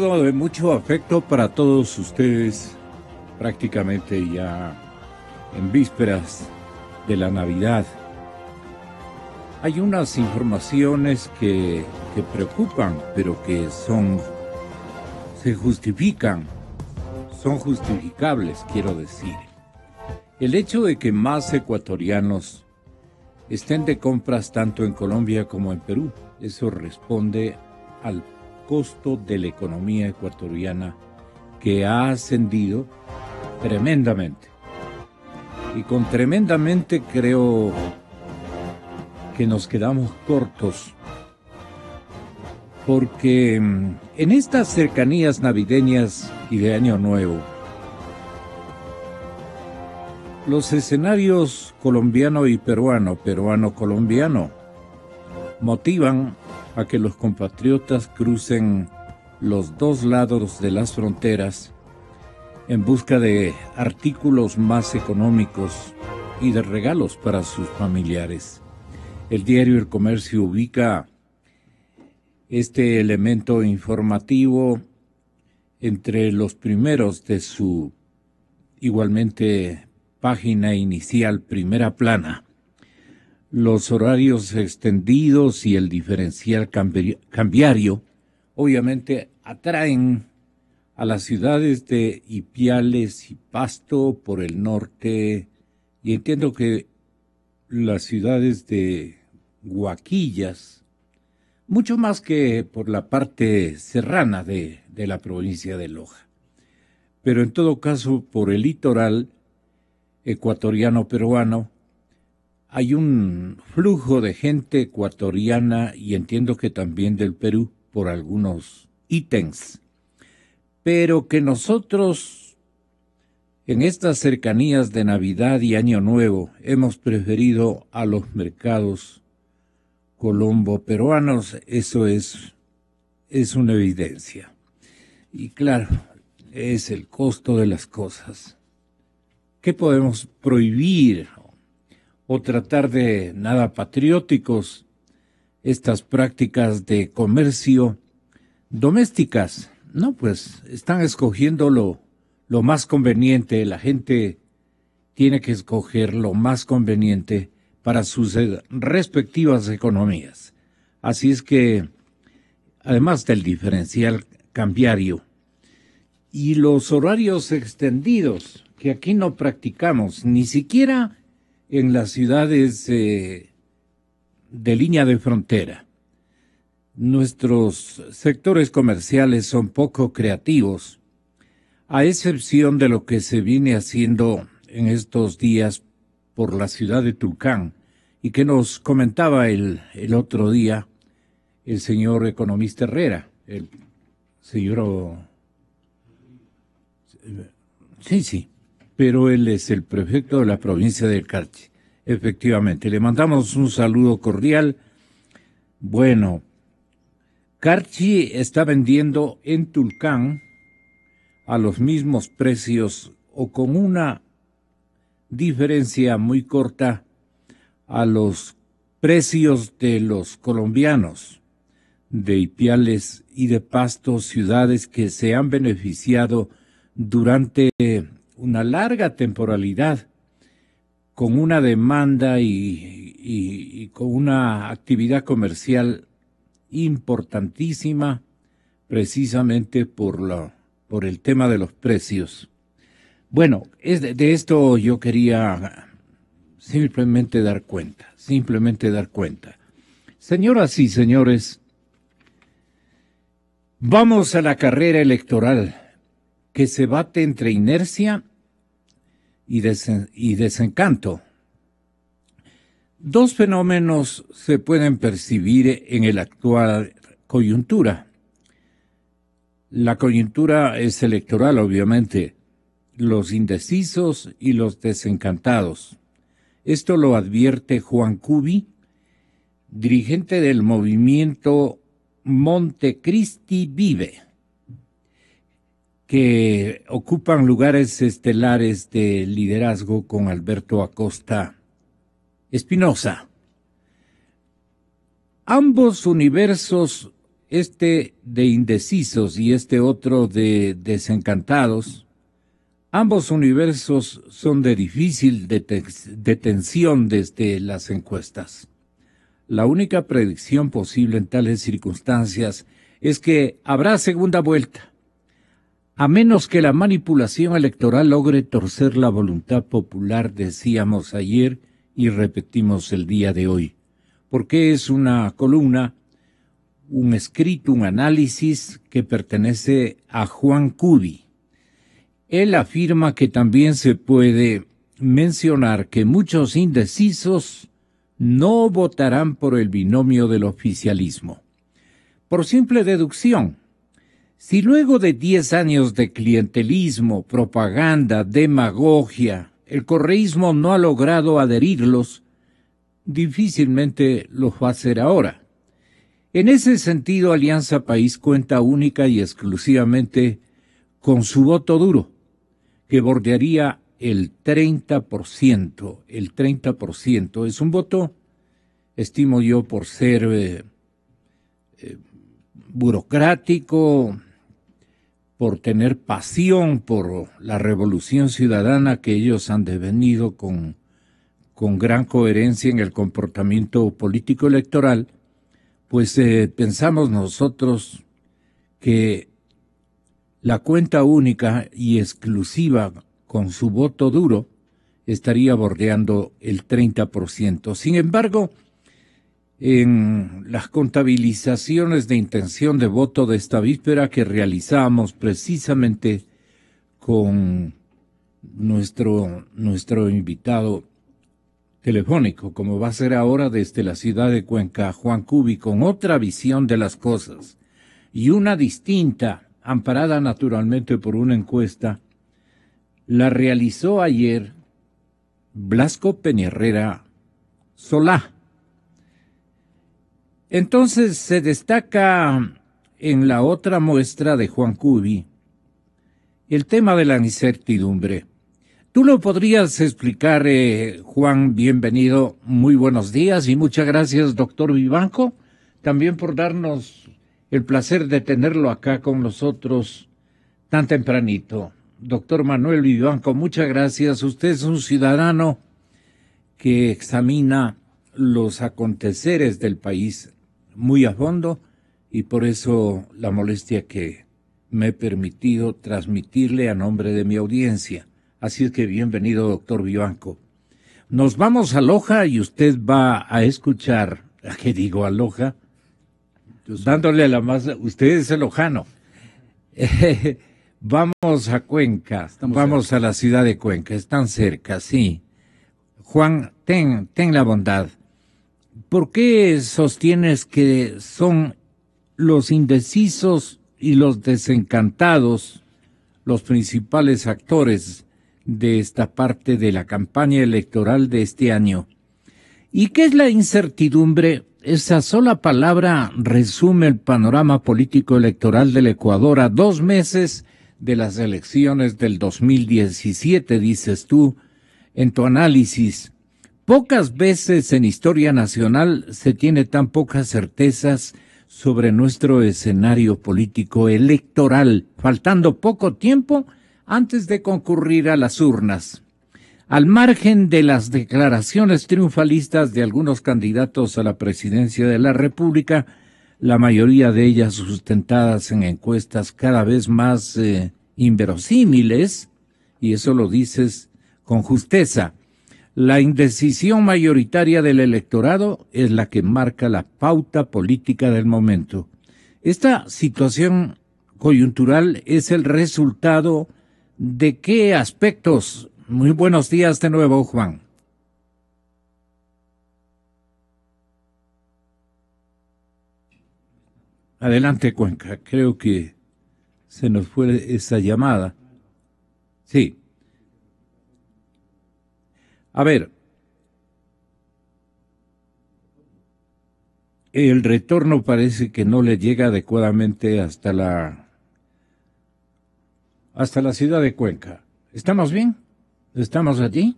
saludo de mucho afecto para todos ustedes, prácticamente ya en vísperas de la Navidad. Hay unas informaciones que preocupan, pero que se justifican, son justificables, quiero decir. El hecho de que más ecuatorianos estén de compras tanto en Colombia como en Perú, eso responde al costo de la economía ecuatoriana que ha ascendido tremendamente. Y con tremendamente creo que nos quedamos cortos, porque en estas cercanías navideñas y de Año Nuevo, los escenarios colombiano y peruano-colombiano motivan a que los compatriotas crucen los dos lados de las fronteras en busca de artículos más económicos y de regalos para sus familiares. El diario El Comercio ubica este elemento informativo entre los primeros de su igualmente página inicial, primera plana. Los horarios extendidos y el diferencial cambiario obviamente atraen a las ciudades de Ipiales y Pasto por el norte, y entiendo que las ciudades de Huaquillas, mucho más que por la parte serrana de la provincia de Loja. Pero en todo caso, por el litoral ecuatoriano-peruano, hay un flujo de gente ecuatoriana y entiendo que también del Perú por algunos ítems, pero que nosotros en estas cercanías de Navidad y Año Nuevo hemos preferido a los mercados colombo-peruanos, eso es una evidencia. Y claro, es el costo de las cosas. ¿Qué podemos prohibir o tratar de nada patrióticos estas prácticas de comercio domésticas? No, pues están escogiendo lo más conveniente. La gente tiene que escoger lo más conveniente para sus respectivas economías. Así es que, además del diferencial cambiario y los horarios extendidos, que aquí no practicamos, ni siquiera en las ciudades de línea de frontera. Nuestros sectores comerciales son poco creativos, a excepción de lo que se viene haciendo en estos días por la ciudad de Tulcán, y que nos comentaba el otro día el señor economista Herrera, el señor... Sí, pero él es el prefecto de la provincia del Carchi. Efectivamente, le mandamos un saludo cordial. Bueno, Carchi está vendiendo en Tulcán a los mismos precios o con una diferencia muy corta a los precios de los colombianos de Ipiales y de Pasto, ciudades que se han beneficiado durante una larga temporalidad con una demanda y con una actividad comercial importantísima, precisamente por el tema de los precios. Bueno, de esto yo quería simplemente dar cuenta. Señoras y señores, vamos a la carrera electoral que se bate entre inercia y desencanto. Dos fenómenos se pueden percibir en la actual coyuntura. La coyuntura es electoral, obviamente, los indecisos y los desencantados. Esto lo advierte Juan Cubi, dirigente del movimiento Montecristi Vive, que ocupan lugares estelares de liderazgo con Alberto Acosta Espinosa. Ambos universos este de indecisos y este otro de desencantados, ambos universos son de difícil detención desde las encuestas. La única predicción posible en tales circunstancias es que habrá segunda vuelta, a menos que la manipulación electoral logre torcer la voluntad popular, decíamos ayer y repetimos el día de hoy, porque es una columna, un escrito, un análisis que pertenece a Juan Cubi. Él afirma que también se puede mencionar que muchos indecisos no votarán por el binomio del oficialismo. Por simple deducción, si luego de 10 años de clientelismo, propaganda, demagogia, el correísmo no ha logrado adherirlos, difícilmente lo va a hacer ahora. En ese sentido, Alianza País cuenta única y exclusivamente con su voto duro, que bordearía el 30%. El 30% es un voto, estimo yo, por ser burocrático, por tener pasión por la revolución ciudadana que ellos han devenido con gran coherencia en el comportamiento político electoral, pues pensamos nosotros que la cuenta única y exclusiva con su voto duro estaría bordeando el 30%. Sin embargo, en las contabilizaciones de intención de voto de esta víspera que realizamos precisamente con nuestro invitado telefónico, como va a ser ahora desde la ciudad de Cuenca, Juan Cubi, con otra visión de las cosas y una distinta, amparada naturalmente por una encuesta, la realizó ayer Blasco Peñarrera Solá. Entonces se destaca en la otra muestra de Juan Cubi el tema de la incertidumbre. ¿Tú lo podrías explicar, Juan? Bienvenido, muy buenos días y muchas gracias, doctor Vivanco, también por darnos el placer de tenerlo acá con nosotros tan tempranito. Doctor Manuel Vivanco, muchas gracias. Usted es un ciudadano que examina los aconteceres del país muy a fondo y por eso la molestia que me he permitido transmitirle a nombre de mi audiencia. Así es que bienvenido, doctor Vivanco. Nos vamos a Loja y usted va a escuchar, ¿a qué digo a Loja? Dándole la más, usted es el lojano. Vamos a Cuenca, vamos a la ciudad de Cuenca, están cerca, sí. Juan, ten la bondad. ¿Por qué sostienes que son los indecisos y los desencantados los principales actores de esta parte de la campaña electoral de este año? ¿Y qué es la incertidumbre? Esa sola palabra resume el panorama político electoral del Ecuador a 2 meses de las elecciones del 2017, dices tú en tu análisis. Pocas veces en historia nacional se tiene tan pocas certezas sobre nuestro escenario político electoral, faltando poco tiempo antes de concurrir a las urnas. Al margen de las declaraciones triunfalistas de algunos candidatos a la presidencia de la República, la mayoría de ellas sustentadas en encuestas cada vez más inverosímiles, y eso lo dices con justeza, la indecisión mayoritaria del electorado es la que marca la pauta política del momento. Esta situación coyuntural es el resultado de qué aspectos. Muy buenos días de nuevo, Juan. Adelante, Cuenca. Creo que se nos fue esa llamada. Sí. A ver, el retorno parece que no le llega adecuadamente hasta la ciudad de Cuenca. ¿Estamos bien? ¿Estamos allí?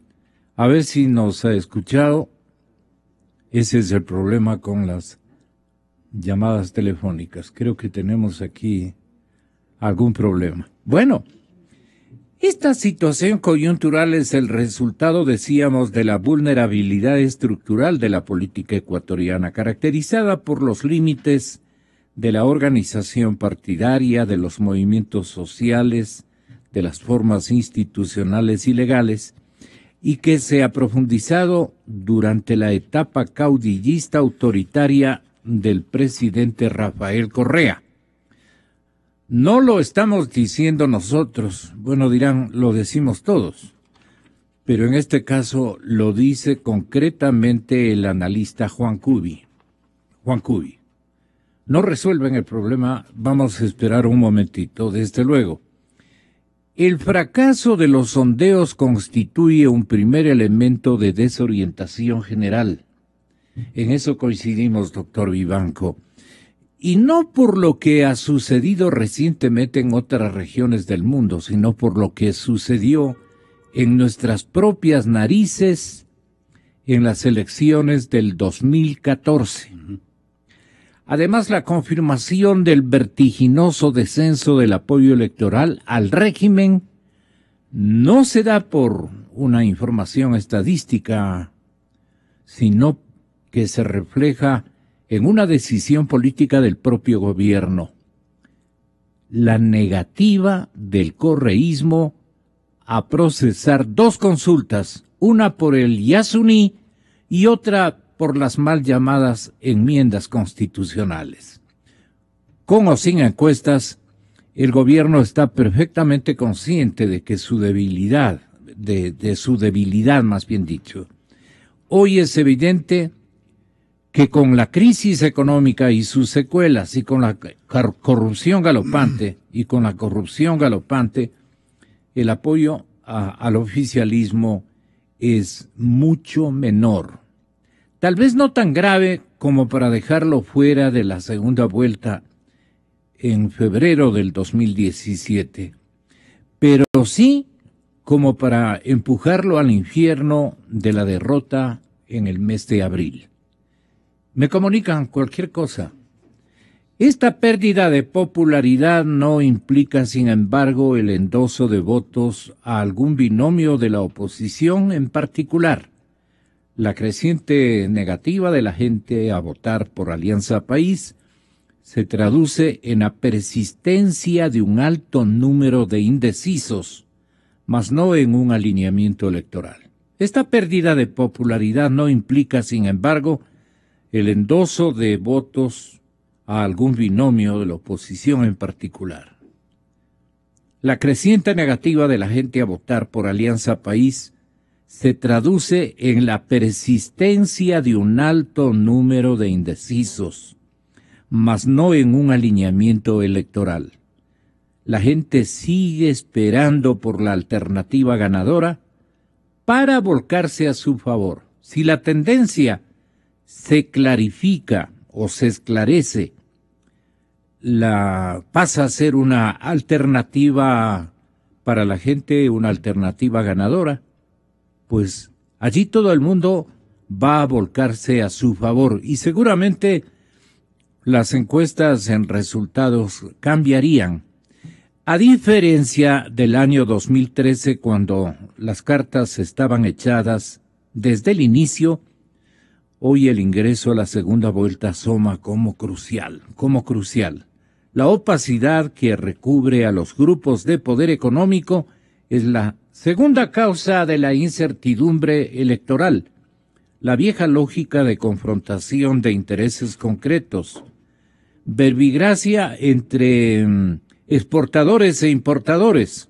A ver si nos ha escuchado. Ese es el problema con las llamadas telefónicas. Creo que tenemos aquí algún problema. Bueno, esta situación coyuntural es el resultado, decíamos, de la vulnerabilidad estructural de la política ecuatoriana, caracterizada por los límites de la organización partidaria, de los movimientos sociales, de las formas institucionales y legales, y que se ha profundizado durante la etapa caudillista autoritaria del presidente Rafael Correa. No lo estamos diciendo nosotros, bueno, dirán, lo decimos todos, pero en este caso lo dice concretamente el analista Juan Cubi. Juan Cubi. No resuelven el problema, vamos a esperar un momentito, desde luego. El fracaso de los sondeos constituye un primer elemento de desorientación general. En eso coincidimos, doctor Vivanco. Y no por lo que ha sucedido recientemente en otras regiones del mundo, sino por lo que sucedió en nuestras propias narices en las elecciones del 2014. Además, la confirmación del vertiginoso descenso del apoyo electoral al régimen no se da por una información estadística, sino que se refleja en una decisión política del propio gobierno. La negativa del correísmo a procesar dos consultas, una por el Yasuní y otra por las mal llamadas enmiendas constitucionales. Con o sin encuestas, el gobierno está perfectamente consciente de que su debilidad, de su debilidad más bien dicho. Hoy es evidente que con la crisis económica y sus secuelas y con la corrupción galopante, el apoyo al oficialismo es mucho menor. Tal vez no tan grave como para dejarlo fuera de la segunda vuelta en febrero del 2017, pero sí como para empujarlo al infierno de la derrota en el mes de abril. Me comunican cualquier cosa. Esta pérdida de popularidad no implica, sin embargo, el endoso de votos a algún binomio de la oposición en particular. La creciente negativa de la gente a votar por Alianza País se traduce en la persistencia de un alto número de indecisos, mas no en un alineamiento electoral. Esta pérdida de popularidad no implica, sin embargo, el endoso de votos a algún binomio de la oposición en particular. La creciente negativa de la gente a votar por Alianza País se traduce en la persistencia de un alto número de indecisos, mas no en un alineamiento electoral. La gente sigue esperando por la alternativa ganadora para volcarse a su favor. Si la tendencia se clarifica o se esclarece, pasa a ser una alternativa para la gente, una alternativa ganadora, pues allí todo el mundo va a volcarse a su favor y seguramente las encuestas en resultados cambiarían. A diferencia del año 2013, cuando las cartas estaban echadas desde el inicio, hoy el ingreso a la segunda vuelta asoma como crucial. La opacidad que recubre a los grupos de poder económico es la segunda causa de la incertidumbre electoral, la vieja lógica de confrontación de intereses concretos, verbigracia entre exportadores e importadores.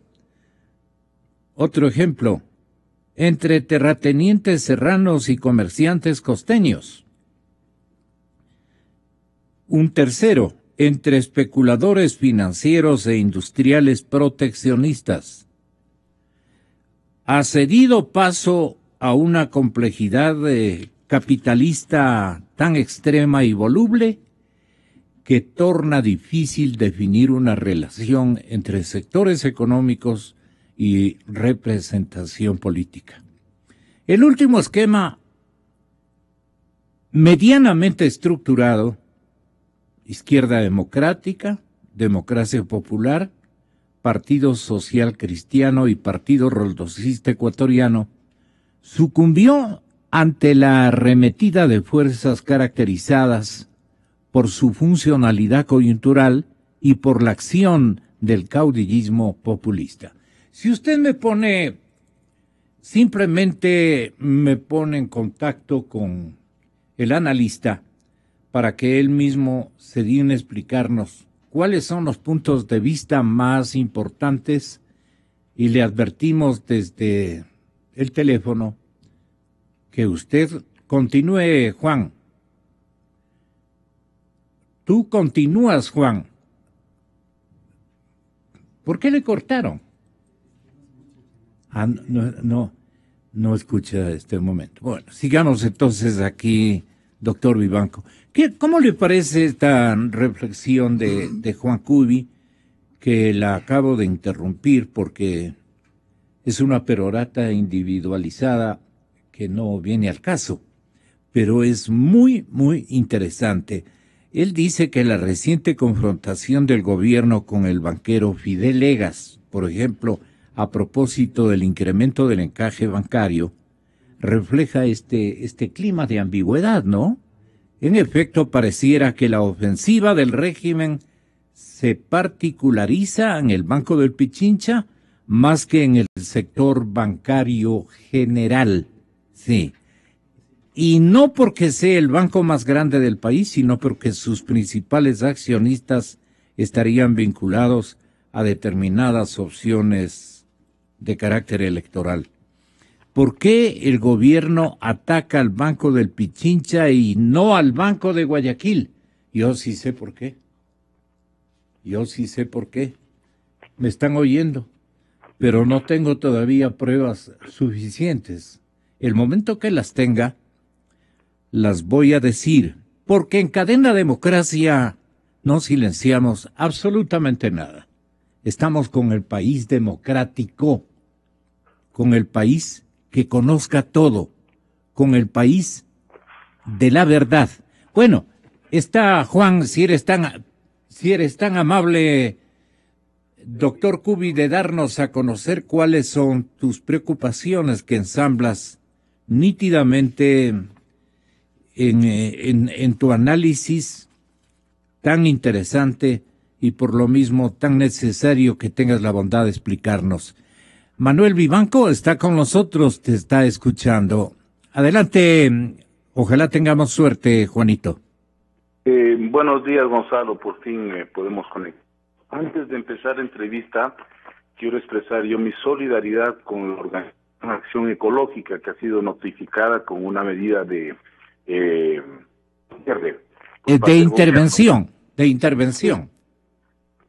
Otro ejemplo, entre terratenientes serranos y comerciantes costeños. Un tercero, entre especuladores financieros e industriales proteccionistas. Ha cedido paso a una complejidad capitalista tan extrema y voluble que torna difícil definir una relación entre sectores económicos y representación política. El último esquema medianamente estructurado Izquierda Democrática, Democracia Popular, Partido Social Cristiano y Partido Roldosista Ecuatoriano, sucumbió ante la arremetida de fuerzas caracterizadas por su funcionalidad coyuntural y por la acción del caudillismo populista. Si usted simplemente me pone en contacto con el analista para que él mismo se digne a explicarnos cuáles son los puntos de vista más importantes, y le advertimos desde el teléfono que usted continúe, Juan. Tú continúas, Juan. ¿Por qué le cortaron? No escucha este momento. Bueno, sigamos entonces aquí, doctor Vivanco. ¿Cómo le parece esta reflexión de Juan Cubi, que la acabo de interrumpir porque es una perorata individualizada que no viene al caso, pero es muy, muy interesante? Él dice que la reciente confrontación del gobierno con el banquero Fidel Legas, por ejemplo, a propósito del incremento del encaje bancario, refleja este clima de ambigüedad, ¿no? En efecto, pareciera que la ofensiva del régimen se particulariza en el Banco del Pichincha más que en el sector bancario general. Sí. Y no porque sea el banco más grande del país, sino porque sus principales accionistas estarían vinculados a determinadas opciones de carácter electoral. ¿Por qué el gobierno ataca al Banco del Pichincha y no al Banco de Guayaquil? Yo sí sé por qué. Me están oyendo, pero no tengo todavía pruebas suficientes. El momento que las tenga, las voy a decir, porque en Cadena Democracia no silenciamos absolutamente nada. Estamos con el país democrático, con el país que conozca todo, con el país de la verdad. Bueno, está Juan, si eres tan amable, doctor Cubi, de darnos a conocer cuáles son tus preocupaciones que ensamblas nítidamente en tu análisis tan interesante y por lo mismo tan necesario que tengas la bondad de explicarnos. Manuel Vivanco está con nosotros, te está escuchando. Adelante, ojalá tengamos suerte, Juanito. Buenos días, Gonzalo, por fin podemos conectar. Antes de empezar la entrevista, quiero expresar yo mi solidaridad con la Organización Acción Ecológica, que ha sido notificada con una medida de intervención. Sí.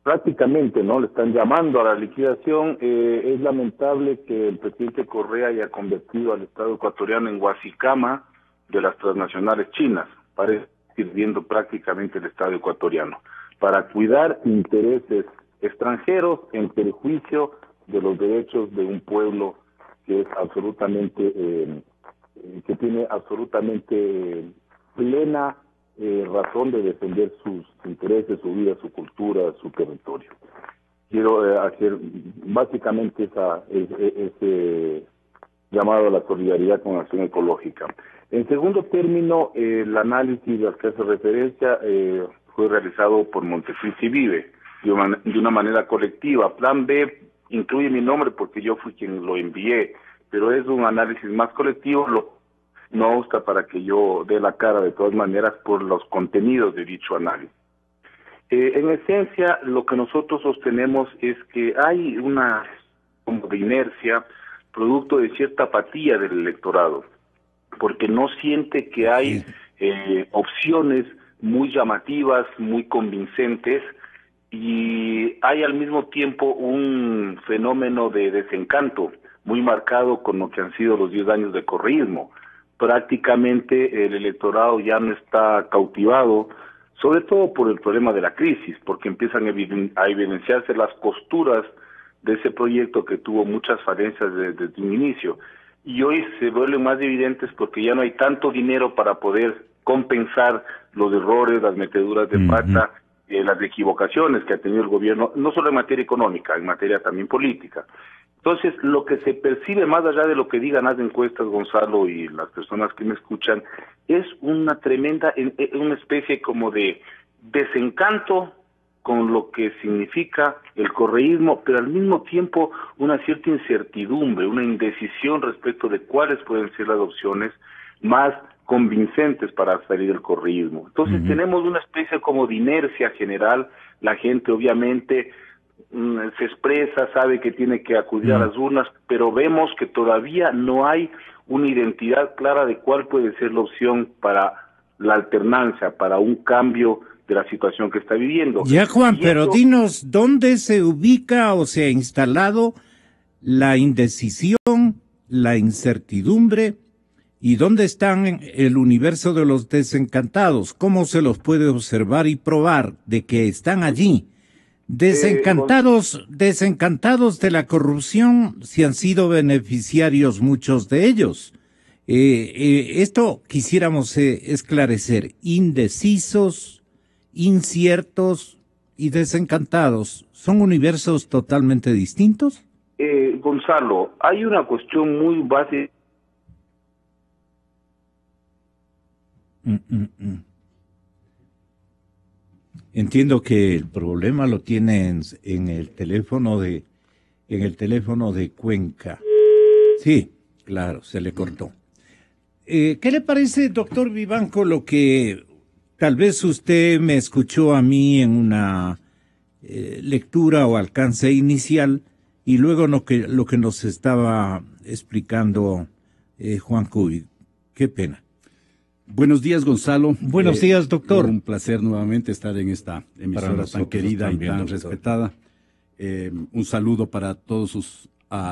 Prácticamente, ¿no? Le están llamando a la liquidación. Es lamentable que el presidente Correa haya convertido al Estado ecuatoriano en guasicama de las transnacionales chinas, parece sirviendo prácticamente el Estado ecuatoriano, para cuidar intereses extranjeros en perjuicio de los derechos de un pueblo que es absolutamente, que tiene absolutamente plena razón de defender sus intereses, su vida, su cultura, su territorio. Quiero hacer básicamente ese llamado a la solidaridad con Acción Ecológica. En segundo término, el análisis al que hace referencia fue realizado por Montecristi Vive de una manera colectiva. Plan B incluye mi nombre porque yo fui quien lo envié, pero es un análisis más colectivo, no obsta para que yo dé la cara de todas maneras por los contenidos de dicho análisis. En esencia, lo que nosotros sostenemos es que hay una como de inercia, producto de cierta apatía del electorado, porque no siente que hay opciones muy llamativas, muy convincentes, y hay al mismo tiempo un fenómeno de desencanto muy marcado con lo que han sido los 10 años de correísmo. Prácticamente el electorado ya no está cautivado, sobre todo por el problema de la crisis, porque empiezan a evidenciarse las costuras de ese proyecto que tuvo muchas falencias desde un inicio. Y hoy se vuelven más evidentes porque ya no hay tanto dinero para poder compensar los errores, las meteduras de pata, las equivocaciones que ha tenido el gobierno, no solo en materia económica, en materia también política. Entonces, lo que se percibe más allá de lo que digan las encuestas, Gonzalo, y las personas que me escuchan, es una tremenda, una especie como de desencanto con lo que significa el correísmo, pero al mismo tiempo una cierta incertidumbre, una indecisión respecto de cuáles pueden ser las opciones más convincentes para salir del correísmo. Entonces tenemos una especie como de inercia general, la gente obviamente se expresa, sabe que tiene que acudir a las urnas, pero vemos que todavía no hay una identidad clara de cuál puede ser la opción para la alternancia, para un cambio de la situación que está viviendo. Ya, Juan, pero dinos, ¿dónde se ubica o se ha instalado la indecisión, la incertidumbre, y dónde están en el universo de los desencantados? ¿Cómo se los puede observar y probar de que están allí? Desencantados de la corrupción, si han sido beneficiarios muchos de ellos. Esto quisiéramos esclarecer. Indecisos, inciertos y desencantados, ¿son universos totalmente distintos? Gonzalo, hay una cuestión muy básica. Entiendo que el problema lo tienen en el teléfono de Cuenca. Sí, claro, se le cortó. ¿Qué le parece, doctor Vivanco, lo que tal vez usted me escuchó a mí en una lectura o alcance inicial y luego lo que nos estaba explicando Juan Cubi? Qué pena. Buenos días, Gonzalo. Buenos días, doctor. Un placer nuevamente estar en esta emisora tan querida también, y tan respetada. Un saludo para todos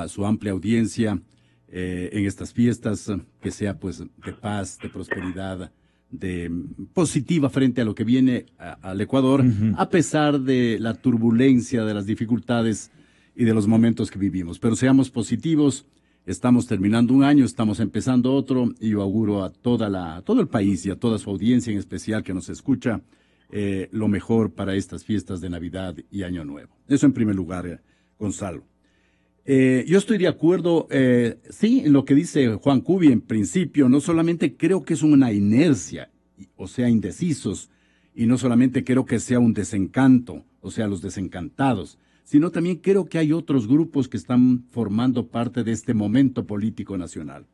su amplia audiencia en estas fiestas, que sea pues de paz, de prosperidad, de positiva frente a lo que viene al Ecuador, a pesar de la turbulencia, de las dificultades y de los momentos que vivimos. Pero seamos positivos. Estamos terminando un año, estamos empezando otro, y yo auguro a todo el país y a toda su audiencia en especial que nos escucha lo mejor para estas fiestas de Navidad y Año Nuevo. Eso en primer lugar, Gonzalo. Yo estoy de acuerdo, sí, en lo que dice Juan Cubi. En principio, no solamente creo que es una inercia, o sea, indecisos, y no solamente creo que sea un desencanto, o sea, los desencantados, sino también creo que hay otros grupos que están formando parte de este momento político nacional.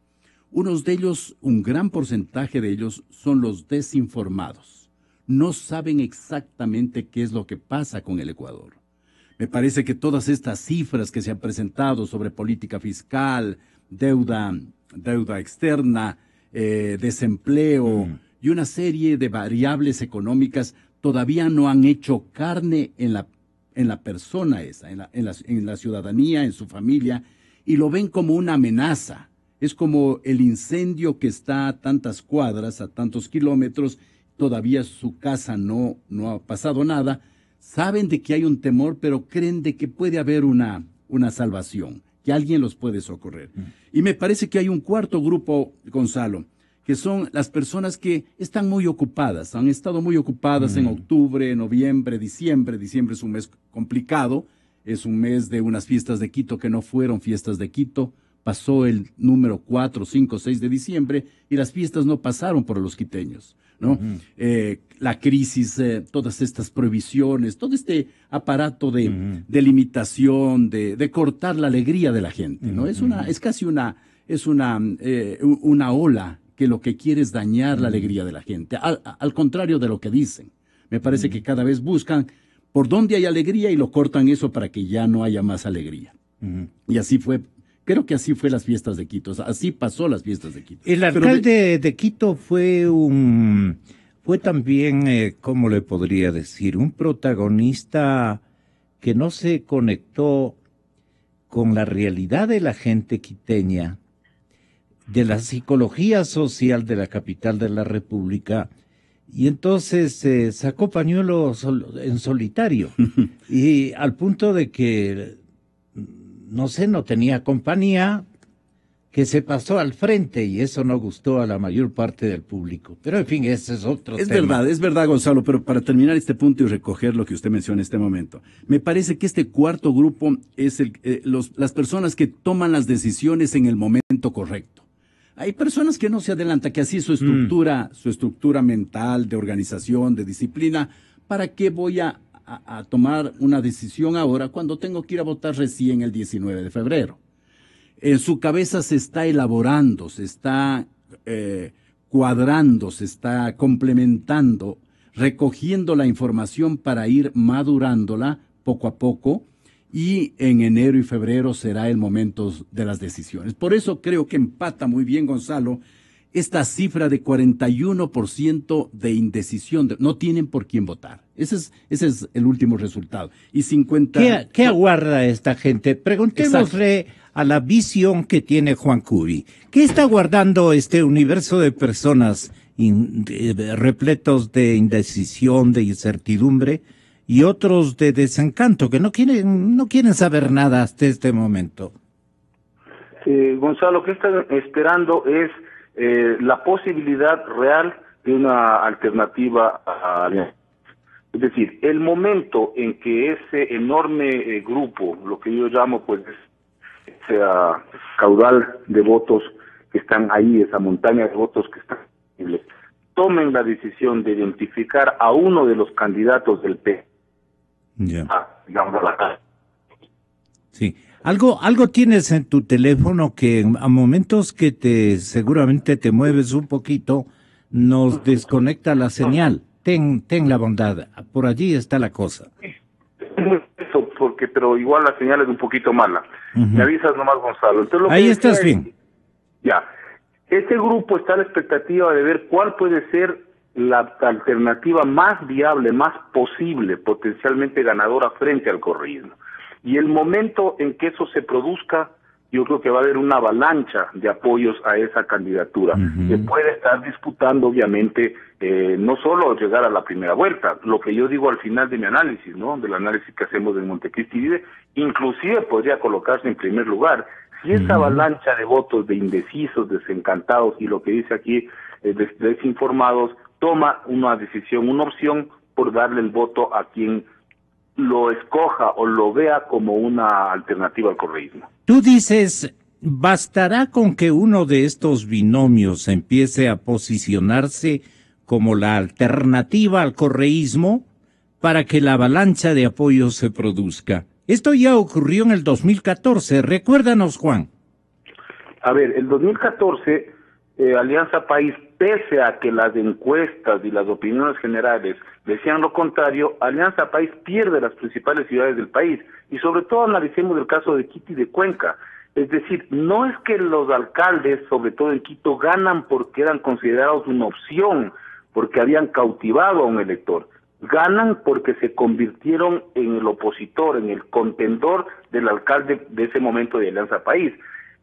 Unos de ellos, un gran porcentaje de ellos, son los desinformados. No saben exactamente qué es lo que pasa con el Ecuador. Me parece que todas estas cifras que se han presentado sobre política fiscal, deuda externa, desempleo y una serie de variables económicas todavía no han hecho carne en la persona esa, en la ciudadanía, en su familia, y lo ven como una amenaza. Es como el incendio que está a tantas cuadras, a tantos kilómetros, todavía su casa no ha pasado nada. Saben de que hay un temor, pero creen de que puede haber una salvación, que alguien los puede socorrer. Y me parece que hay un cuarto grupo, Gonzalo, que son las personas que están muy ocupadas, han estado muy ocupadas en octubre, noviembre, diciembre. Diciembre es un mes complicado, es un mes de unas fiestas de Quito que no fueron fiestas de Quito. Pasó el número 4, 5, 6 de diciembre y las fiestas no pasaron por los quiteños, ¿no? La crisis, todas estas prohibiciones, todo este aparato de limitación, de cortar la alegría de la gente, ¿no? Es casi una ola que lo que quiere es dañar la alegría de la gente, al contrario de lo que dicen. Me parece que cada vez buscan por dónde hay alegría y lo cortan eso para que ya no haya más alegría. Y así fue, creo que así fue las fiestas de Quito, así pasó las fiestas de Quito. El alcalde de Quito fue también, ¿cómo le podría decir? Un protagonista que no se conectó con la realidad de la gente quiteña, de la psicología social de la capital de la República, y entonces sacó pañuelos en solitario, y al punto de que, no sé, no tenía compañía, que se pasó al frente y eso no gustó a la mayor parte del público. Pero en fin, ese es otro tema. Es verdad, Gonzalo, pero para terminar este punto y recoger lo que usted menciona en este momento, me parece que este cuarto grupo es las personas que toman las decisiones en el momento correcto. Hay personas que no se adelantan, que así su estructura mental, de organización, de disciplina, ¿para qué voy a tomar una decisión ahora cuando tengo que ir a votar recién el 19 de febrero? En su cabeza se está elaborando, se está cuadrando, se está complementando, recogiendo la información para ir madurándola poco a poco, y en enero y febrero será el momento de las decisiones. Por eso creo que empata muy bien, Gonzalo, esta cifra de 41% de indecisión. No tienen por quién votar. Ese es el último resultado. Y 50... ¿Qué aguarda esta gente? Preguntémosle a la visión que tiene Juan Cubi. ¿Qué está guardando este universo de personas repletos de indecisión, de incertidumbre, y otros de desencanto, que no quieren saber nada hasta este momento? Gonzalo, lo que están esperando es la posibilidad real de una alternativa a Alianza. Es decir, el momento en que ese enorme grupo, lo que yo llamo pues ese caudal de votos que están ahí, esa montaña de votos que están disponibles, tomen la decisión de identificar a uno de los candidatos del P. Digamos, a la casa. Sí. Algo tienes en tu teléfono que a momentos que seguramente te mueves un poquito, nos desconecta la señal. Ten la bondad. Por allí está la cosa. Eso, pero igual la señal es un poquito mala. Me avisas nomás, Gonzalo. Entonces, ahí estás bien. Ya. Este grupo está a la expectativa de ver cuál puede ser la alternativa más viable, más posible, potencialmente ganadora frente al correísmo. Y el momento en que eso se produzca, yo creo que va a haber una avalancha de apoyos a esa candidatura, que puede estar disputando, obviamente, no solo llegar a la primera vuelta, lo que yo digo al final de mi análisis, ¿no? Del análisis que hacemos en Montecristi Vive, inclusive podría colocarse en primer lugar. Si esa avalancha de votos de indecisos, desencantados y lo que dice aquí, desinformados, toma una decisión, una opción por darle el voto a quien lo escoja o lo vea como una alternativa al correísmo. Tú dices, ¿bastará con que uno de estos binomios empiece a posicionarse como la alternativa al correísmo para que la avalancha de apoyo se produzca? Esto ya ocurrió en el 2014, recuérdanos, Juan. A ver, el 2014, Alianza País, pese a que las encuestas y las opiniones generales decían lo contrario, Alianza País pierde las principales ciudades del país, y sobre todo analicemos el caso de Quito y de Cuenca. Es decir, no es que los alcaldes, sobre todo en Quito, ganan porque eran considerados una opción, porque habían cautivado a un elector. Ganan porque se convirtieron en el opositor, en el contendor del alcalde de ese momento de Alianza País.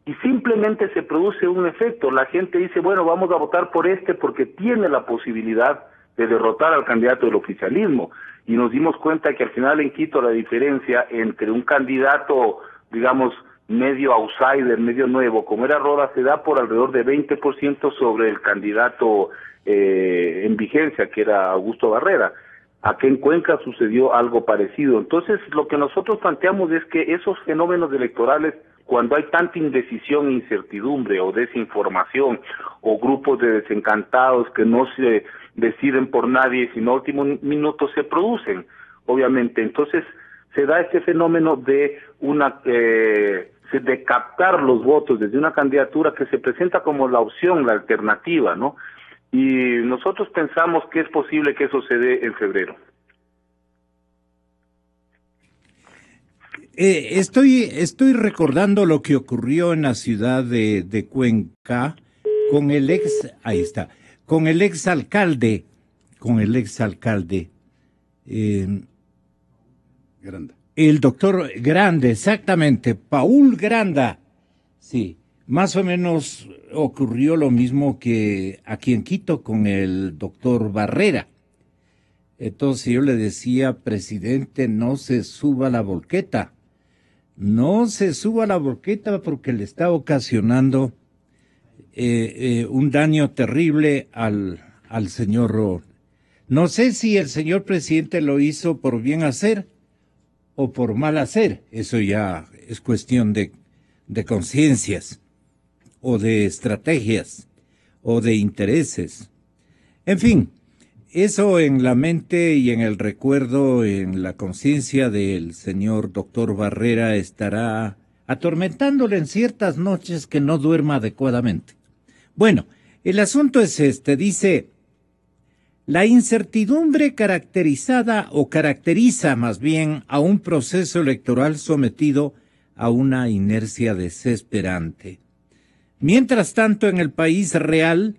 Y simplemente se produce un efecto. La gente dice, bueno, vamos a votar por este porque tiene la posibilidad de derrotar al candidato del oficialismo. Y nos dimos cuenta que al final en Quito la diferencia entre un candidato, digamos, medio outsider, medio nuevo, como era Roda, se da por alrededor de 20% sobre el candidato en vigencia, que era Augusto Barrera. Aquí en Cuenca sucedió algo parecido. Entonces, lo que nosotros planteamos es que esos fenómenos electorales, cuando hay tanta indecisión, incertidumbre o desinformación, o grupos de desencantados que no se deciden por nadie, sino a último minuto se producen, obviamente. Entonces, se da este fenómeno de de captar los votos desde una candidatura que se presenta como la opción, la alternativa, ¿no? Y nosotros pensamos que es posible que eso se dé en febrero. Estoy recordando lo que ocurrió en la ciudad de Cuenca con el exalcalde, Granda. El doctor Grande, exactamente, Paul Granda. Sí, más o menos ocurrió lo mismo que aquí en Quito con el doctor Barrera. Entonces yo le decía, presidente, no se suba a la volqueta. No se suba a la volqueta porque le está ocasionando un daño terrible al señor. No sé si el señor presidente lo hizo por bien hacer o por mal hacer. Eso ya es cuestión de conciencias o de estrategias o de intereses. En fin, eso en la mente y en el recuerdo, en la conciencia del señor doctor Barrera estará atormentándole en ciertas noches que no duerma adecuadamente. Bueno, el asunto es este, dice: la incertidumbre caracteriza más bien a un proceso electoral sometido a una inercia desesperante. Mientras tanto, en el país real,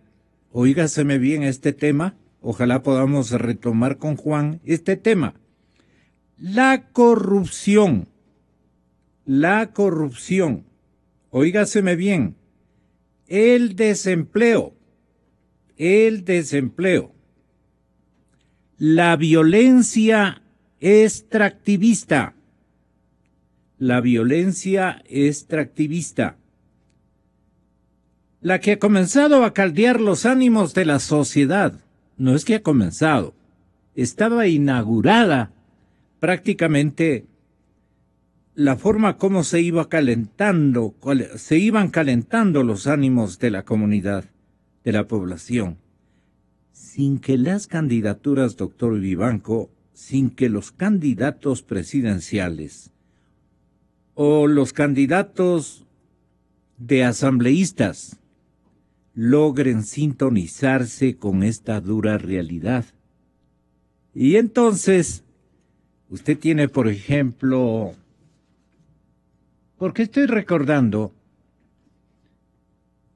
oígaseme bien este tema, ojalá podamos retomar con Juan este tema, la corrupción, oígaseme bien, el desempleo, la violencia extractivista, la que ha comenzado a caldear los ánimos de la sociedad. No es que ha comenzado, estaba inaugurada prácticamente la forma como se iban calentando los ánimos de la comunidad, de la población, sin que las candidaturas, doctor Vivanco, sin que los candidatos presidenciales o los candidatos de asambleístas logren sintonizarse con esta dura realidad. Y entonces, usted tiene, por ejemplo, porque estoy recordando,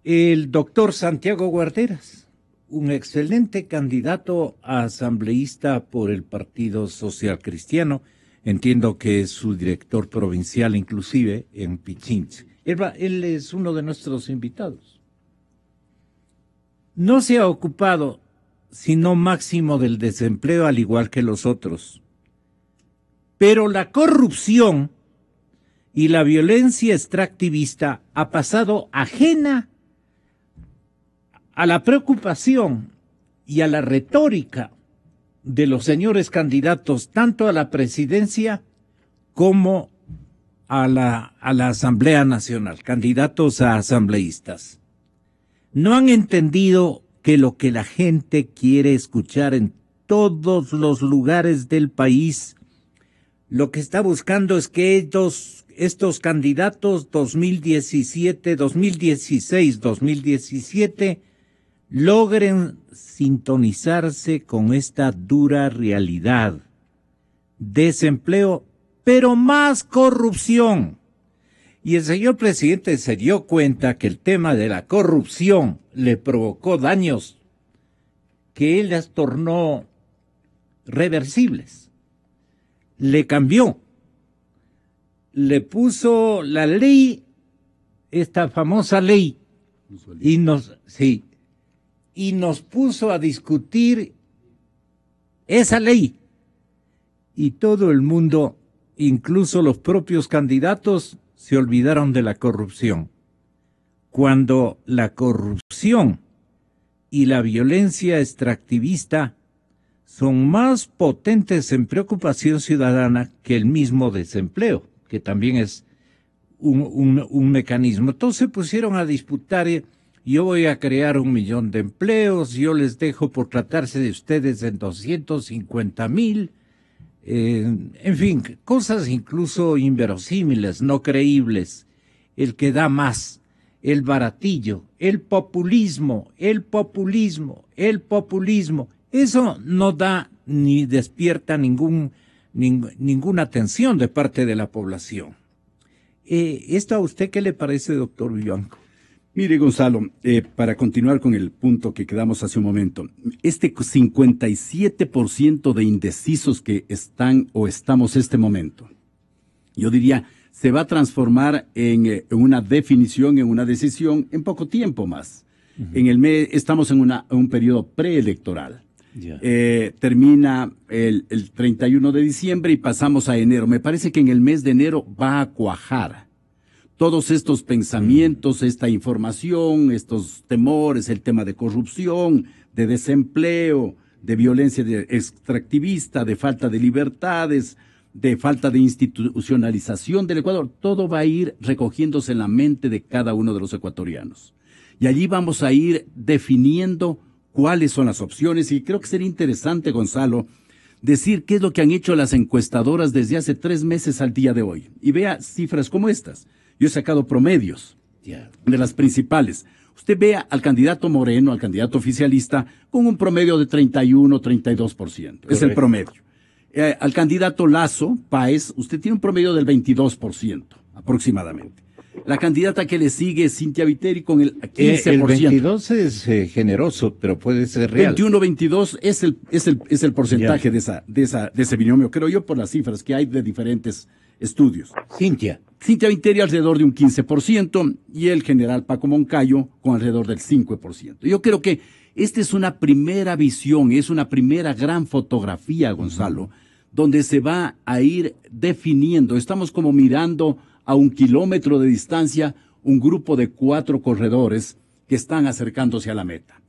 el doctor Santiago Guarderas, un excelente candidato a asambleísta por el Partido Social Cristiano. Entiendo que es su director provincial inclusive en Pichincha. Él es uno de nuestros invitados. No se ha ocupado sino máximo del desempleo al igual que los otros. Pero la corrupción y la violencia extractivista ha pasado ajena a la preocupación y a la retórica de los señores candidatos tanto a la presidencia como a la Asamblea Nacional, candidatos a asambleístas. No han entendido que lo que la gente quiere escuchar en todos los lugares del país, lo que está buscando es que estos candidatos 2017, 2016, 2017 logren sintonizarse con esta dura realidad. Desempleo, pero más corrupción. Y el señor presidente se dio cuenta que el tema de la corrupción le provocó daños que él las tornó reversibles. Le cambió. Le puso la ley, esta famosa ley, y nos puso a discutir esa ley. Y todo el mundo, incluso los propios candidatos, se olvidaron de la corrupción. Cuando la corrupción y la violencia extractivista son más potentes en preocupación ciudadana que el mismo desempleo, que también es un mecanismo. Entonces se pusieron a disputar: yo voy a crear 1 millón de empleos, yo les dejo por tratarse de ustedes en 250,000, en fin, cosas incluso inverosímiles, no creíbles. El que da más, el baratillo, el populismo, eso no da ni despierta ninguna atención de parte de la población. ¿Esto a usted qué le parece, doctor Vivanco? Mire, Gonzalo, para continuar con el punto que quedamos hace un momento, este 57% de indecisos que están o estamos este momento, yo diría, se va a transformar en una definición, en una decisión en poco tiempo más. Uh-huh. Estamos en un periodo preelectoral. Yeah. Termina el 31 de diciembre y pasamos a enero. Me parece que en el mes de enero va a cuajar. todos estos pensamientos, esta información, estos temores, el tema de corrupción, de desempleo, de violencia extractivista, de falta de libertades, de falta de institucionalización del Ecuador, todo va a ir recogiéndose en la mente de cada uno de los ecuatorianos. Y allí vamos a ir definiendo cuáles son las opciones, y creo que sería interesante, Gonzalo, decir qué es lo que han hecho las encuestadoras desde hace 3 meses al día de hoy. Y vea cifras como estas. Yo he sacado promedios de las principales. Usted vea al candidato Moreno, al candidato oficialista, con un promedio de 31, 32%. Correcto. Es el promedio. Al candidato Lasso, Páez, usted tiene un promedio del 22%, aproximadamente. La candidata que le sigue, Cynthia Viteri, con el 15%. El 22 es generoso, pero puede ser real. 21-22 es el porcentaje de ese binomio, creo yo, por las cifras que hay de diferentes estudios. Cynthia Viteri alrededor de un 15% y el general Paco Moncayo con alrededor del 5%. Yo creo que esta es una primera visión, es una primera gran fotografía, Gonzalo, donde se va a ir definiendo. Estamos como mirando a 1 kilómetro de distancia un grupo de 4 corredores que están acercándose a la meta.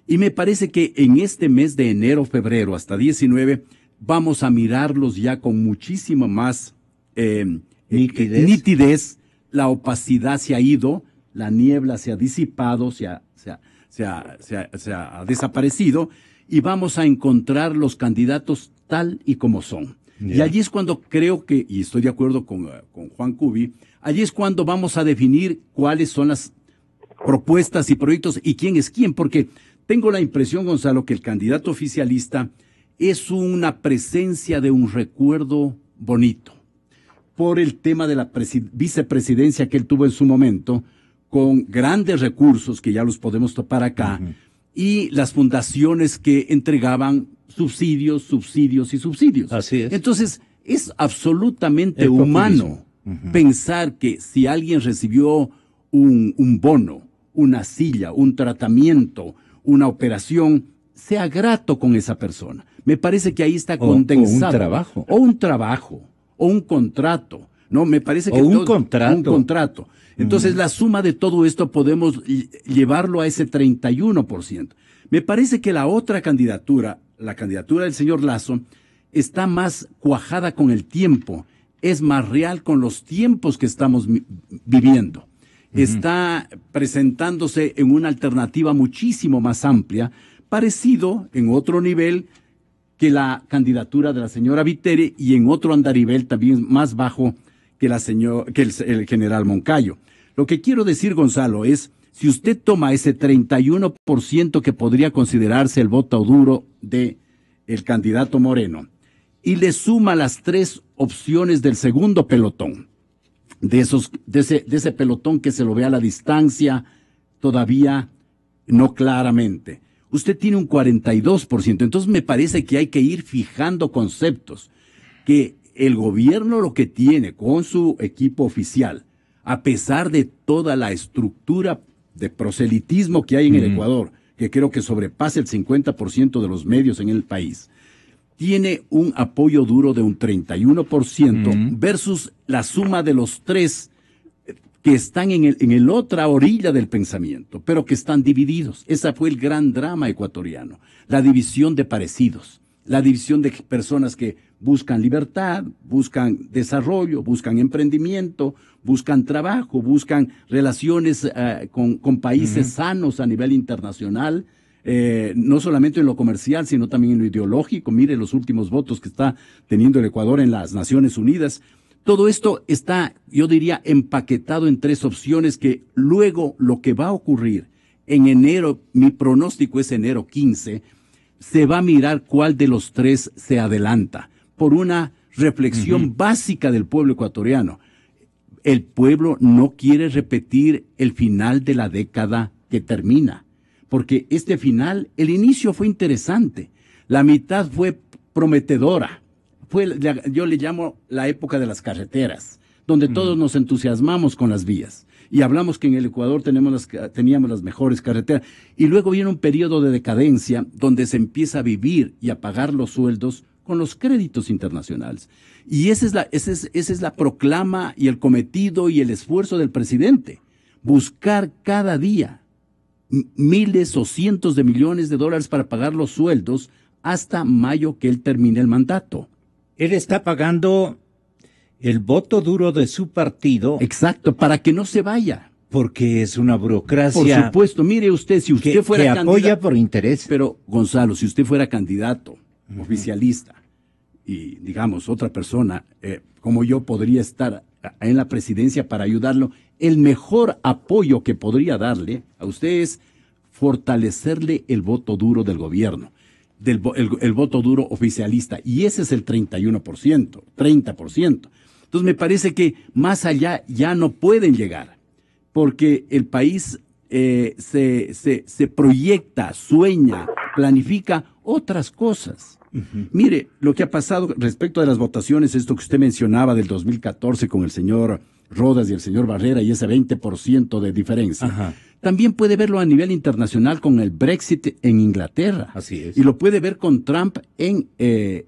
Y me parece que en este mes de enero, febrero, hasta 19, vamos a mirarlos ya con muchísima más nitidez. La opacidad se ha ido, la niebla se ha disipado, se ha desaparecido, y vamos a encontrar los candidatos tal y como son. Y allí es cuando creo que, y estoy de acuerdo con Juan Cubi, allí es cuando vamos a definir cuáles son las propuestas y proyectos y quién es quién, porque tengo la impresión, Gonzalo, que el candidato oficialista es una presencia de un recuerdo bonito, por el tema de la vicepresidencia que él tuvo en su momento, con grandes recursos que ya los podemos topar acá, y las fundaciones que entregaban subsidios. Así es. Entonces, es absolutamente humano pensar que si alguien recibió un bono, una silla, un tratamiento, una operación, sea grato con esa persona. Me parece que ahí está condensado. O un trabajo, o un contrato. No, me parece que un contrato. Entonces, la suma de todo esto podemos llevarlo a ese 31%. Me parece que la otra candidatura, la candidatura del señor Lasso, está más cuajada con el tiempo, es más real con los tiempos que estamos viviendo. Está presentándose en una alternativa muchísimo más amplia, parecido en otro nivel que la candidatura de la señora Viteri y en otro andarivel también más bajo que el general Moncayo. Lo que quiero decir, Gonzalo, es, si usted toma ese 31% que podría considerarse el voto duro de el candidato Moreno y le suma las 3 opciones del segundo pelotón, de ese pelotón que se lo ve a la distancia todavía no claramente, usted tiene un 42%. Entonces me parece que hay que ir fijando conceptos, que el gobierno lo que tiene con su equipo oficial, a pesar de toda la estructura de proselitismo que hay en el Ecuador, que creo que sobrepasa el 50% de los medios en el país, tiene un apoyo duro de un 31% versus la suma de los 3 que están en el otra orilla del pensamiento, pero que están divididos. Ese fue el gran drama ecuatoriano, la división de parecidos, la división de personas que buscan libertad, buscan desarrollo, buscan emprendimiento, buscan trabajo, buscan relaciones con países sanos a nivel internacional, no solamente en lo comercial, sino también en lo ideológico. Mire los últimos votos que está teniendo el Ecuador en las Naciones Unidas. Todo esto está, yo diría, empaquetado en 3 opciones que luego lo que va a ocurrir en enero, mi pronóstico es enero 15, se va a mirar cuál de los 3 se adelanta por una reflexión básica del pueblo ecuatoriano. El pueblo no quiere repetir el final de la década que termina, porque este final, el inicio fue interesante, la mitad fue prometedora. Yo le llamo la época de las carreteras, donde todos nos entusiasmamos con las vías y hablamos que en el Ecuador teníamos las mejores carreteras, y luego viene un periodo de decadencia donde se empieza a vivir y a pagar los sueldos con los créditos internacionales. Y esa es la proclama y el cometido y el esfuerzo del presidente. Buscar cada día miles o cientos de millones de dólares para pagar los sueldos hasta mayo que él termine el mandato. Él está pagando el voto duro de su partido. Exacto, para que no se vaya. Porque es una burocracia. Por supuesto, mire usted, si usted fuera que apoya por interés. Pero, Gonzalo, si usted fuera candidato, oficialista, y digamos, otra persona como yo podría estar en la presidencia para ayudarlo, el mejor apoyo que podría darle a usted es fortalecerle el voto duro del gobierno, el voto duro oficialista, y ese es el 31%, 30%. Entonces me parece que más allá ya no pueden llegar, porque el país se proyecta, sueña, planifica otras cosas. Mire, lo que ha pasado respecto de las votaciones, esto que usted mencionaba del 2014 con el señor Rodas y el señor Barrera y ese 20% de diferencia. Ajá. También puede verlo a nivel internacional con el Brexit en Inglaterra. Así es. Y lo puede ver con Trump en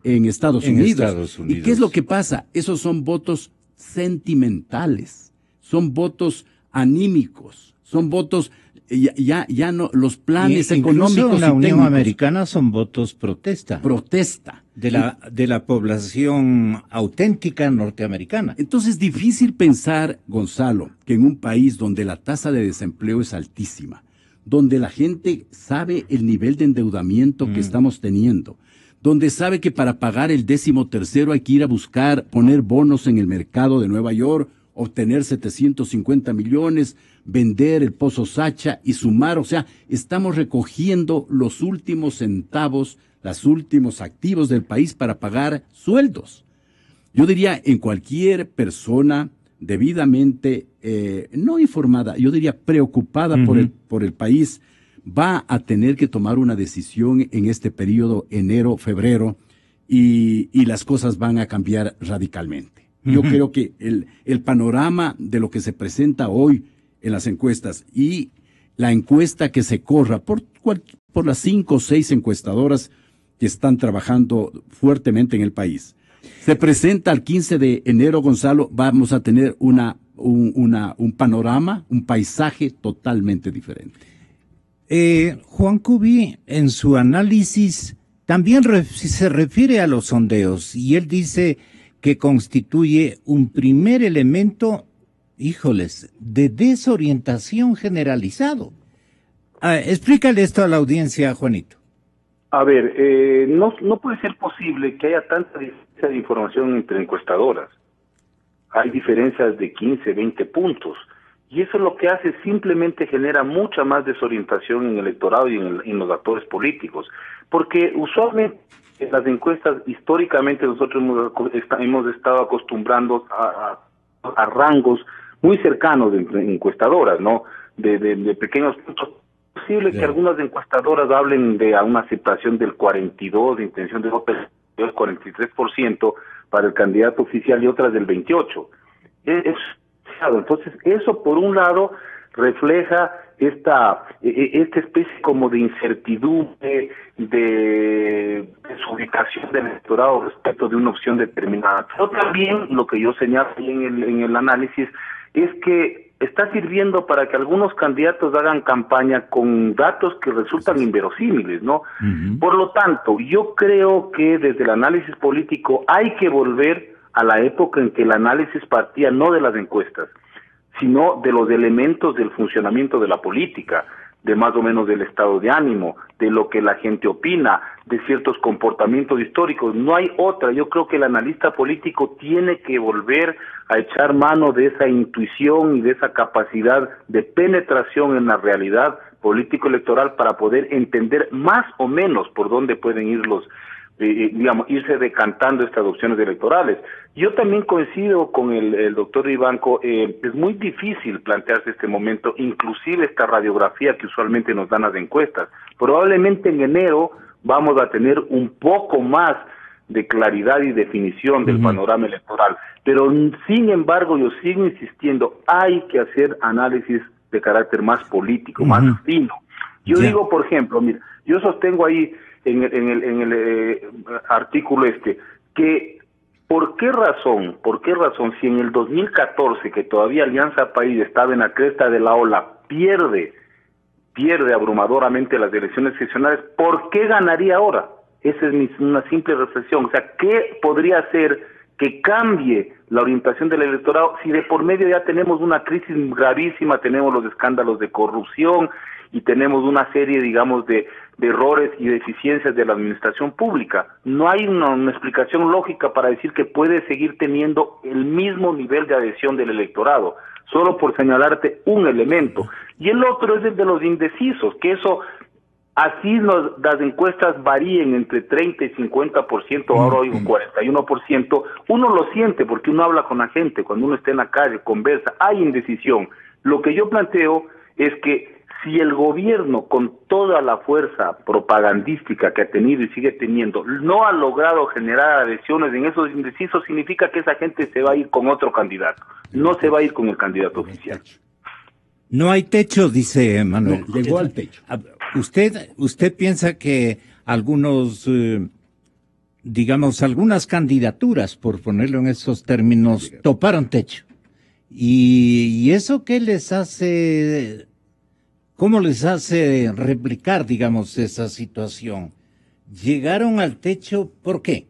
Estados Unidos. ¿Y qué es lo que pasa? Esos son votos sentimentales, son votos anímicos, son votos, ya no, los planes económicos en la y Unión técnicos. Americana son votos protesta. Protesta. De la población auténtica norteamericana. Entonces es difícil pensar, Gonzalo, que en un país donde la tasa de desempleo es altísima, donde la gente sabe el nivel de endeudamiento que estamos teniendo, donde sabe que para pagar el 13º hay que ir a buscar, poner bonos en el mercado de Nueva York, obtener 750 millones, vender el Pozo Sacha y sumar, o sea, estamos recogiendo los últimos centavos, los últimos activos del país para pagar sueldos. Yo diría, en cualquier persona debidamente, no informada, yo diría preocupada por el país, va a tener que tomar una decisión en este periodo enero, febrero, y las cosas van a cambiar radicalmente. Yo creo que el panorama de lo que se presenta hoy en las encuestas y la encuesta que se corra por las 5 o 6 encuestadoras que están trabajando fuertemente en el país, se presenta el 15 de enero, Gonzalo, vamos a tener un panorama, un paisaje totalmente diferente. Juan Cubi, en su análisis, también se refiere a los sondeos, y él dice que constituye un primer elemento, de desorientación generalizado. Explícale esto a la audiencia, Juanito. A ver, no puede ser posible que haya tanta diferencia de información entre encuestadoras. Hay diferencias de 15, 20 puntos. Y eso lo que hace simplemente genera mucha más desorientación en el electorado y en los actores políticos. Porque usualmente en las encuestas, históricamente nosotros hemos estado acostumbrando a rangos muy cercanos de encuestadoras, ¿no? De pequeños puntos. Es posible que algunas encuestadoras hablen de una aceptación del 42%, de intención de voto del 43% para el candidato oficial y otras del 28%. Entonces, eso por un lado refleja esta especie como de incertidumbre, de desubicación del electorado respecto de una opción determinada. Pero también lo que yo señalo en el análisis es que está sirviendo para que algunos candidatos hagan campaña con datos que resultan inverosímiles, ¿no? Por lo tanto, yo creo que desde el análisis político hay que volver a la época en que el análisis partía no de las encuestas, sino de los elementos del funcionamiento de la política, de más o menos del estado de ánimo, de lo que la gente opina, de ciertos comportamientos históricos. No hay otra. Yo creo que el analista político tiene que volver a echar mano de esa intuición y de esa capacidad de penetración en la realidad político-electoral para poder entender más o menos por dónde pueden ir irse decantando estas opciones electorales. Yo también coincido con el doctor Vivanco, es muy difícil plantearse este momento, inclusive esta radiografía que usualmente nos dan las encuestas. Probablemente en enero vamos a tener un poco más de claridad y definición del panorama electoral, pero sin embargo yo sigo insistiendo, hay que hacer análisis de carácter más político, más fino. Yo digo, por ejemplo, mira, yo sostengo ahí en el artículo que ¿por qué razón, si en el 2014, que todavía Alianza País estaba en la cresta de la ola, pierde abrumadoramente las elecciones seccionales, ¿por qué ganaría ahora? Esa es una simple reflexión. O sea, ¿qué podría hacer que cambie la orientación del electorado si de por medio ya tenemos una crisis gravísima, tenemos los escándalos de corrupción y tenemos una serie, digamos, de errores y deficiencias de la administración pública? No hay una explicación lógica para decir que puede seguir teniendo el mismo nivel de adhesión del electorado, solo por señalarte un elemento. Y el otro es el de los indecisos, que eso, así las encuestas varíen entre 30 y 50%, ahora hoy un 41%, uno lo siente porque uno habla con la gente, cuando uno está en la calle, conversa, hay indecisión. Lo que yo planteo es que si el gobierno, con toda la fuerza propagandística que ha tenido y sigue teniendo, no ha logrado generar adhesiones en esos indecisos, significa que esa gente se va a ir con otro candidato, no se va a ir con el candidato oficial. No hay techo, dice Manuel. No, llegó al techo. ¿Usted piensa que algunos, digamos, algunas candidaturas, por ponerlo en esos términos, toparon techo? ¿Y eso qué les hace, cómo les hace replicar, digamos, esa situación? ¿Llegaron al techo? ¿Por qué?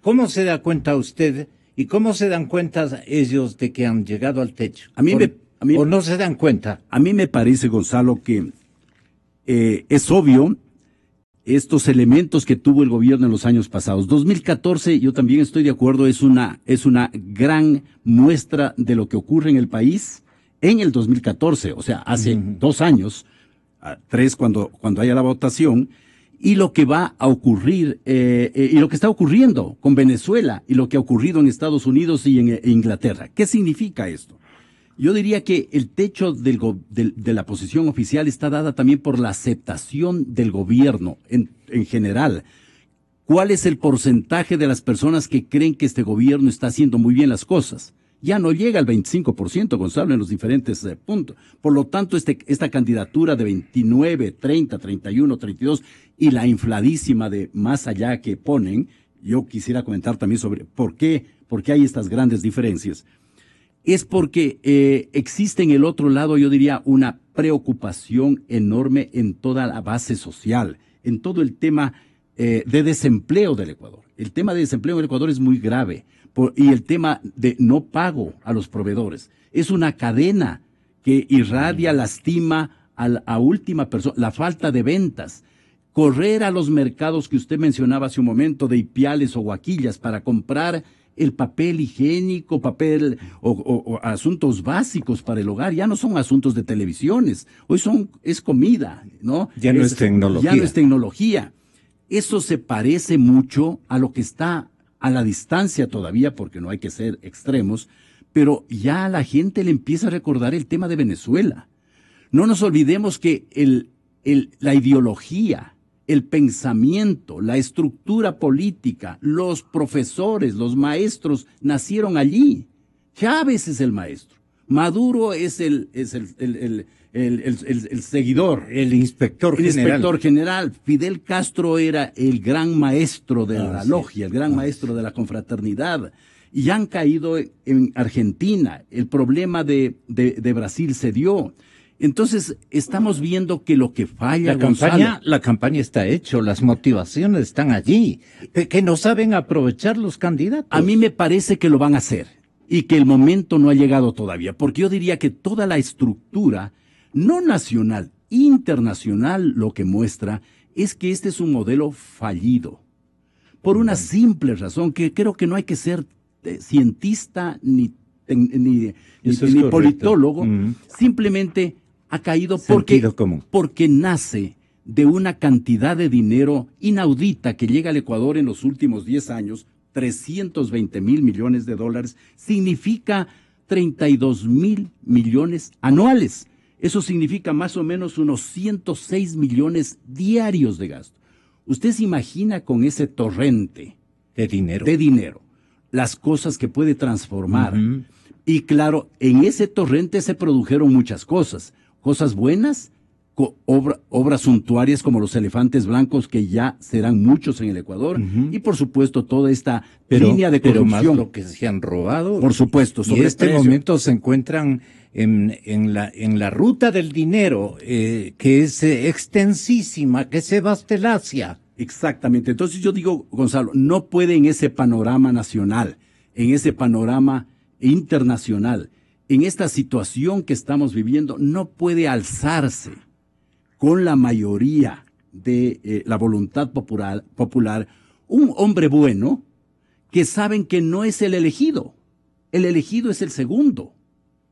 ¿Cómo se da cuenta usted y cómo se dan cuenta ellos de que han llegado al techo? ¿O no se dan cuenta? A mí me parece, Gonzalo, que es obvio estos elementos que tuvo el gobierno en los años pasados. 2014, yo también estoy de acuerdo, es una gran muestra de lo que ocurre en el país en el 2014, o sea, hace 2 años, 3 cuando haya la votación, y lo que va a ocurrir, y lo que está ocurriendo con Venezuela, y lo que ha ocurrido en Estados Unidos y en Inglaterra. ¿Qué significa esto? Yo diría que el techo de la posición oficial está dada también por la aceptación del gobierno en general. ¿Cuál es el porcentaje de las personas que creen que este gobierno está haciendo muy bien las cosas? Ya no llega al 25%, Gonzalo, en los diferentes puntos. Por lo tanto, esta candidatura de 29, 30, 31, 32 y la infladísima de más allá que ponen, yo quisiera comentar también sobre por qué hay estas grandes diferencias. Es porque existe en el otro lado, yo diría, una preocupación enorme en toda la base social, en todo el tema de desempleo del Ecuador. El tema de desempleo del Ecuador es muy grave, y el tema de no pago a los proveedores. Es una cadena que irradia, lastima a última persona, la falta de ventas. Correr a los mercados que usted mencionaba hace un momento, de Ipiales o Guaquillas, para comprar el papel higiénico, papel o asuntos básicos para el hogar, ya no son asuntos de televisiones, hoy es comida, ¿no? Ya no es tecnología. Ya no es tecnología. Eso se parece mucho a lo que está a la distancia todavía, porque no hay que ser extremos, pero ya a la gente le empieza a recordar el tema de Venezuela. No nos olvidemos que la ideología, el pensamiento, la estructura política, los profesores, los maestros nacieron allí. Chávez es el maestro. Maduro es el seguidor. El inspector general. El inspector general. Fidel Castro era el gran maestro de la logia, el gran maestro de la confraternidad. Y han caído en Argentina. El problema de Brasil se dio. Entonces, estamos viendo que lo que falla, la campaña está hecha, las motivaciones están allí, que no saben aprovechar los candidatos. A mí me parece que lo van a hacer y que el momento no ha llegado todavía, porque yo diría que toda la estructura, no nacional, internacional, lo que muestra es que este es un modelo fallido, por una simple razón, que creo que no hay que ser cientista ni politólogo, simplemente ha caído porque nace de una cantidad de dinero inaudita que llega al Ecuador en los últimos 10 años, 320,000 millones de dólares, significa 32,000 millones anuales. Eso significa más o menos unos 106 millones diarios de gasto. Usted se imagina con ese torrente de dinero las cosas que puede transformar. Y claro, en ese torrente se produjeron muchas cosas buenas, obras suntuarias como los elefantes blancos, que ya serán muchos en el Ecuador, y por supuesto toda esta línea de corrupción. Pero más lo que se han robado. Por supuesto. Y en este momento se encuentran en la ruta del dinero, que es extensísima, que se va hasta el Asia. Exactamente. Entonces yo digo, Gonzalo, no puede en ese panorama nacional, en ese panorama internacional, en esta situación que estamos viviendo, no puede alzarse con la mayoría de la voluntad popular un hombre bueno que saben que no es el elegido es el segundo,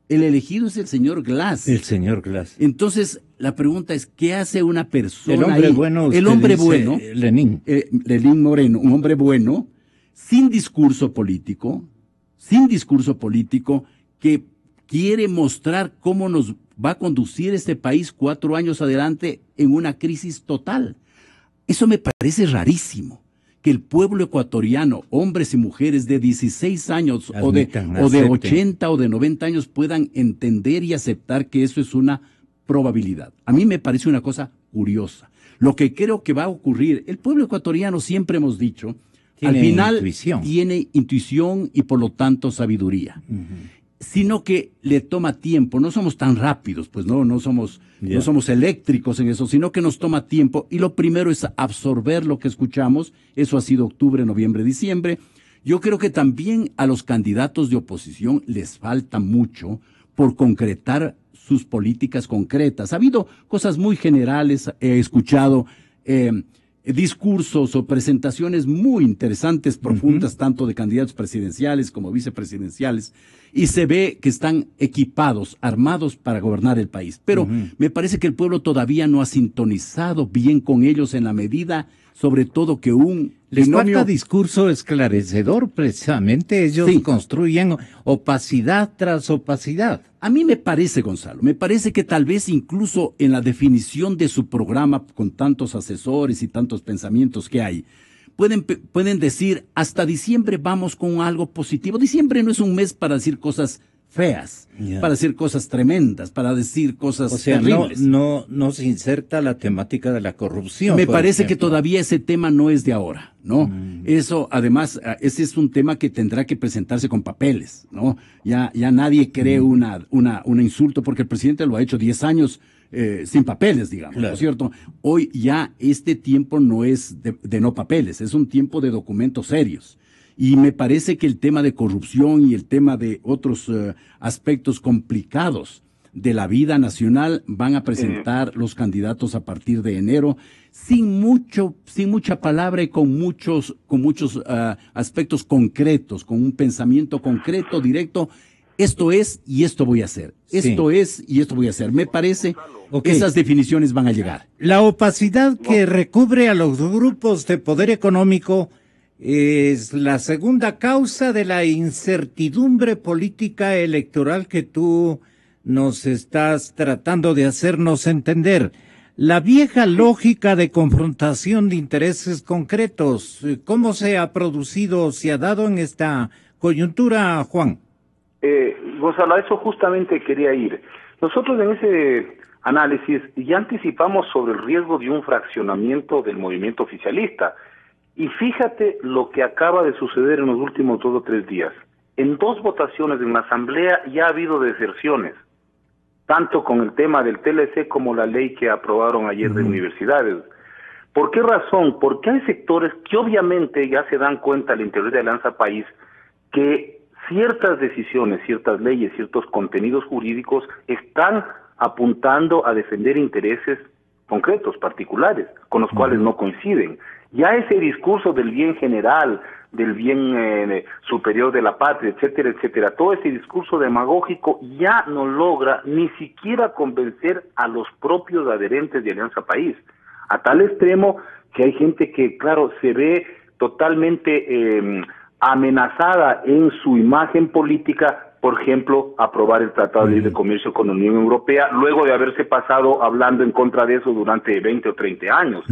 el elegido es el señor Glass. El señor Glass. Entonces, la pregunta es, ¿qué hace una persona el hombre ahí? Bueno, el hombre bueno, Lenín. Lenín Moreno, un hombre bueno, sin discurso político, que quiere mostrar cómo nos va a conducir este país 4 años adelante en una crisis total. Eso me parece rarísimo, que el pueblo ecuatoriano, hombres y mujeres de 16 años o de 80 o de 90 años puedan entender y aceptar que eso es una probabilidad. A mí me parece una cosa curiosa. Lo que creo que va a ocurrir, el pueblo ecuatoriano, siempre hemos dicho, al final tiene intuición y por lo tanto sabiduría. Sino que le toma tiempo, no somos tan rápidos, pues no somos eléctricos en eso, sino que nos toma tiempo, y lo primero es absorber lo que escuchamos. Eso ha sido octubre, noviembre, diciembre. Yo creo que también a los candidatos de oposición les falta mucho por concretar sus políticas concretas. Ha habido cosas muy generales, he escuchado discursos o presentaciones muy interesantes, profundas, tanto de candidatos presidenciales como vicepresidenciales, y se ve que están equipados, armados para gobernar el país. Pero me parece que el pueblo todavía no ha sintonizado bien con ellos en la medida, sobre todo, que les falta discurso esclarecedor, precisamente. Ellos construyen opacidad tras opacidad. A mí me parece, Gonzalo, que tal vez incluso en la definición de su programa, con tantos asesores y tantos pensamientos que hay, pueden decir, hasta diciembre vamos con algo positivo. Diciembre no es un mes para decir cosas feas, para decir cosas tremendas, para decir cosas terribles. No se inserta la temática de la corrupción. Me parece que todavía ese tema no es de ahora, ¿no? Eso, además, ese es un tema que tendrá que presentarse con papeles, ¿no? Ya nadie cree un insulto, porque el presidente lo ha hecho 10 años sin papeles, digamos, ¿no es cierto? Hoy ya este tiempo no es de no papeles, es un tiempo de documentos serios. Y me parece que el tema de corrupción y el tema de otros aspectos complicados de la vida nacional van a presentar los candidatos a partir de enero, sin mucha palabra y con muchos aspectos concretos, con un pensamiento concreto, directo. Esto es y esto voy a hacer. Esto es y esto voy a hacer. Me parece que esas definiciones van a llegar. La opacidad que recubre a los grupos de poder económico es la segunda causa de la incertidumbre política electoral que tú nos estás tratando de hacernos entender. La vieja lógica de confrontación de intereses concretos, ¿cómo se ha producido, se ha dado en esta coyuntura, Juan? Gonzalo, a eso justamente quería ir. Nosotros en ese análisis ya anticipamos sobre el riesgo de un fraccionamiento del movimiento oficialista. Y fíjate lo que acaba de suceder en los últimos 2 o 3 días. En 2 votaciones en la Asamblea ya ha habido deserciones, tanto con el tema del TLC como la ley que aprobaron ayer de universidades. ¿Por qué razón? Porque hay sectores que obviamente ya se dan cuenta al interior de Alianza País que ciertas decisiones, ciertas leyes, ciertos contenidos jurídicos están apuntando a defender intereses concretos, particulares, con los cuales no coinciden. Ya ese discurso del bien general, del bien superior de la patria, etcétera, etcétera, todo ese discurso demagógico ya no logra ni siquiera convencer a los propios adherentes de Alianza País, a tal extremo que hay gente que, claro, se ve totalmente amenazada en su imagen política por ejemplo, aprobar el Tratado de Libre Comercio con la Unión Europea, luego de haberse pasado hablando en contra de eso durante 20 o 30 años.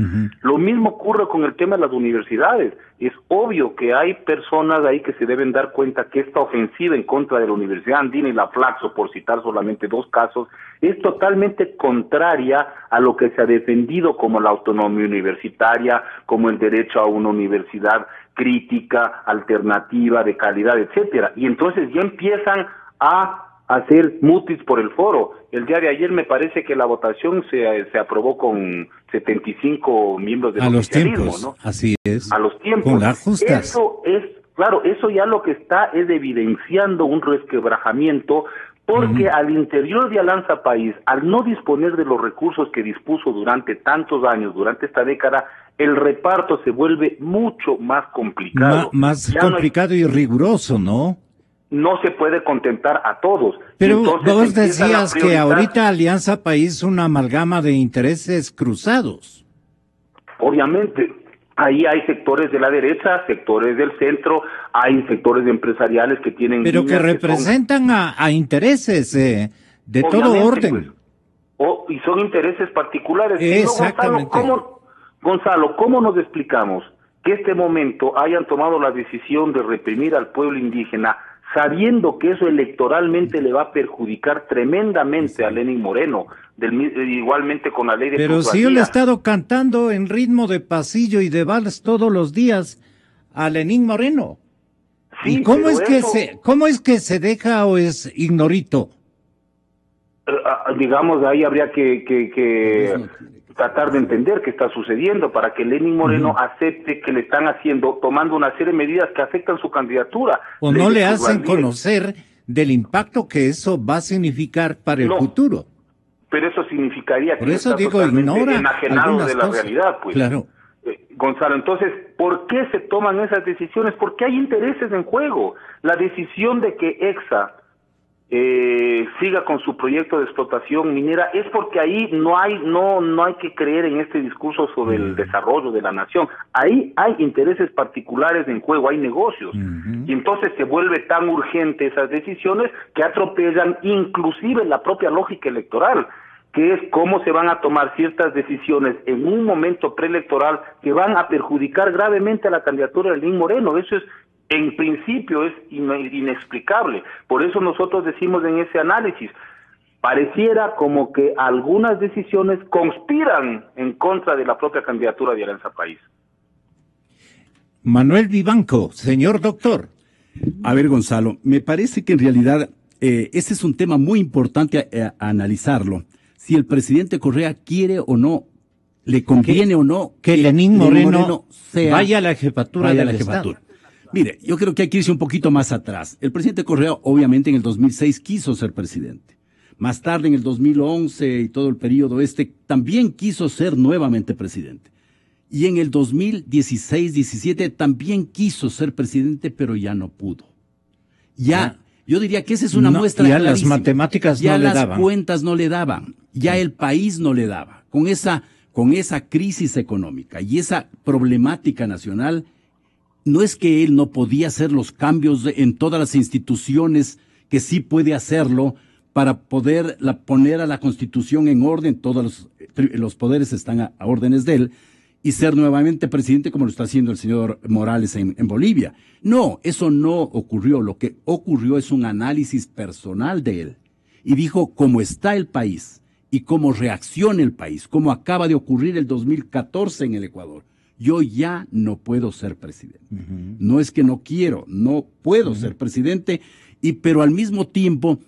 Lo mismo ocurre con el tema de las universidades. Es obvio que hay personas ahí que se deben dar cuenta que esta ofensiva en contra de la Universidad Andina y la Flaxo, por citar solamente dos casos, es totalmente contraria a lo que se ha defendido como la autonomía universitaria, como el derecho a una universidad crítica, alternativa, de calidad, etcétera. Y entonces ya empiezan a hacer mutis por el foro. El día de ayer me parece que la votación se aprobó con 75 miembros del oficialismo, tiempos, ¿no? Así es. A los tiempos. Con las justas. Eso es, claro, eso ya lo que está es evidenciando un resquebrajamiento, porque al interior de Alianza País, al no disponer de los recursos que dispuso durante tantos años, durante esta década, el reparto se vuelve mucho más complicado. Más complicado y riguroso, ¿no? No se puede contentar a todos. Pero vos decías que ahorita Alianza País es una amalgama de intereses cruzados. Obviamente, ahí hay sectores de la derecha, sectores del centro, hay sectores empresariales que tienen... Pero que representan a intereses de todo orden. Pues, y son intereses particulares. Exactamente. Gonzalo, ¿cómo nos explicamos que este momento hayan tomado la decisión de reprimir al pueblo indígena, sabiendo que eso electoralmente le va a perjudicar tremendamente a Lenín Moreno, igualmente con la ley de Pero si yo le he estado cantando en ritmo de pasillo y de vals todos los días a Lenín Moreno? Sí, ¿y cómo es que se deja o es ignorito? Digamos, ahí habría que tratar de entender qué está sucediendo para que Lenín Moreno acepte que le están tomando una serie de medidas que afectan su candidatura. O no le hacen conocer del impacto que eso va a significar para el futuro. Pero eso significaría que está totalmente enajenado de la realidad, pues. Claro. Gonzalo, entonces, ¿por qué se toman esas decisiones? Porque hay intereses en juego. La decisión de que EXA siga con su proyecto de explotación minera es porque ahí no hay que creer en este discurso sobre el desarrollo de la nación. Ahí hay intereses particulares en juego, hay negocios, y entonces se vuelve tan urgente esas decisiones que atropellan inclusive la propia lógica electoral, que es cómo se van a tomar ciertas decisiones en un momento preelectoral que van a perjudicar gravemente a la candidatura de Lenín Moreno. Eso es, en principio, es inexplicable. Por eso nosotros decimos en ese análisis, pareciera como que algunas decisiones conspiran en contra de la propia candidatura de Alianza País. Manuel Vivanco, señor doctor. A ver, Gonzalo, me parece que en realidad ese es un tema muy importante a analizarlo. Si el presidente Correa quiere o no, le conviene o no que Lenín Moreno vaya a la jefatura de la jefatura. Mire, yo creo que hay que irse un poquito más atrás. El presidente Correa, obviamente, en el 2006 quiso ser presidente. Más tarde, en el 2011 y todo el periodo también quiso ser nuevamente presidente. Y en el 2016-17 también quiso ser presidente, pero ya no pudo. Yo diría que esa es una muestra clarísima. Las matemáticas ya no le daban. Ya las cuentas no le daban. Ya el país no le daba. Con esa crisis económica y esa problemática nacional, no es que él no podía hacer los cambios en todas las instituciones, que sí puede hacerlo para poder poner a la Constitución en orden, todos los poderes están a órdenes de él, y ser nuevamente presidente como lo está haciendo el señor Morales en Bolivia. No, eso no ocurrió. Lo que ocurrió es un análisis personal de él. Y dijo cómo está el país y cómo reacciona el país, cómo acaba de ocurrir el 2014 en el Ecuador. Yo ya no puedo ser presidente. No es que no quiero, no puedo ser presidente, pero al mismo tiempo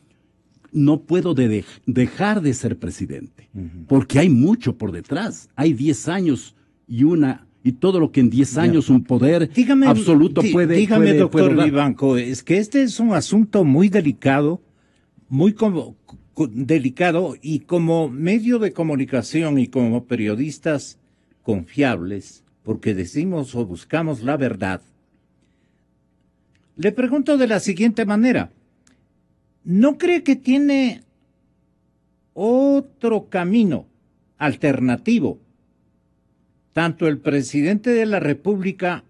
no puedo dejar de ser presidente, porque hay mucho por detrás. Hay 10 años y todo lo que en 10 años un poder absoluto puede. Dígame, doctor Vivanco, es que este es un asunto muy delicado, muy delicado, y como medio de comunicación y como periodistas confiables, porque decimos o buscamos la verdad, le pregunto de la siguiente manera: ¿no cree que tiene otro camino alternativo, tanto el presidente de la República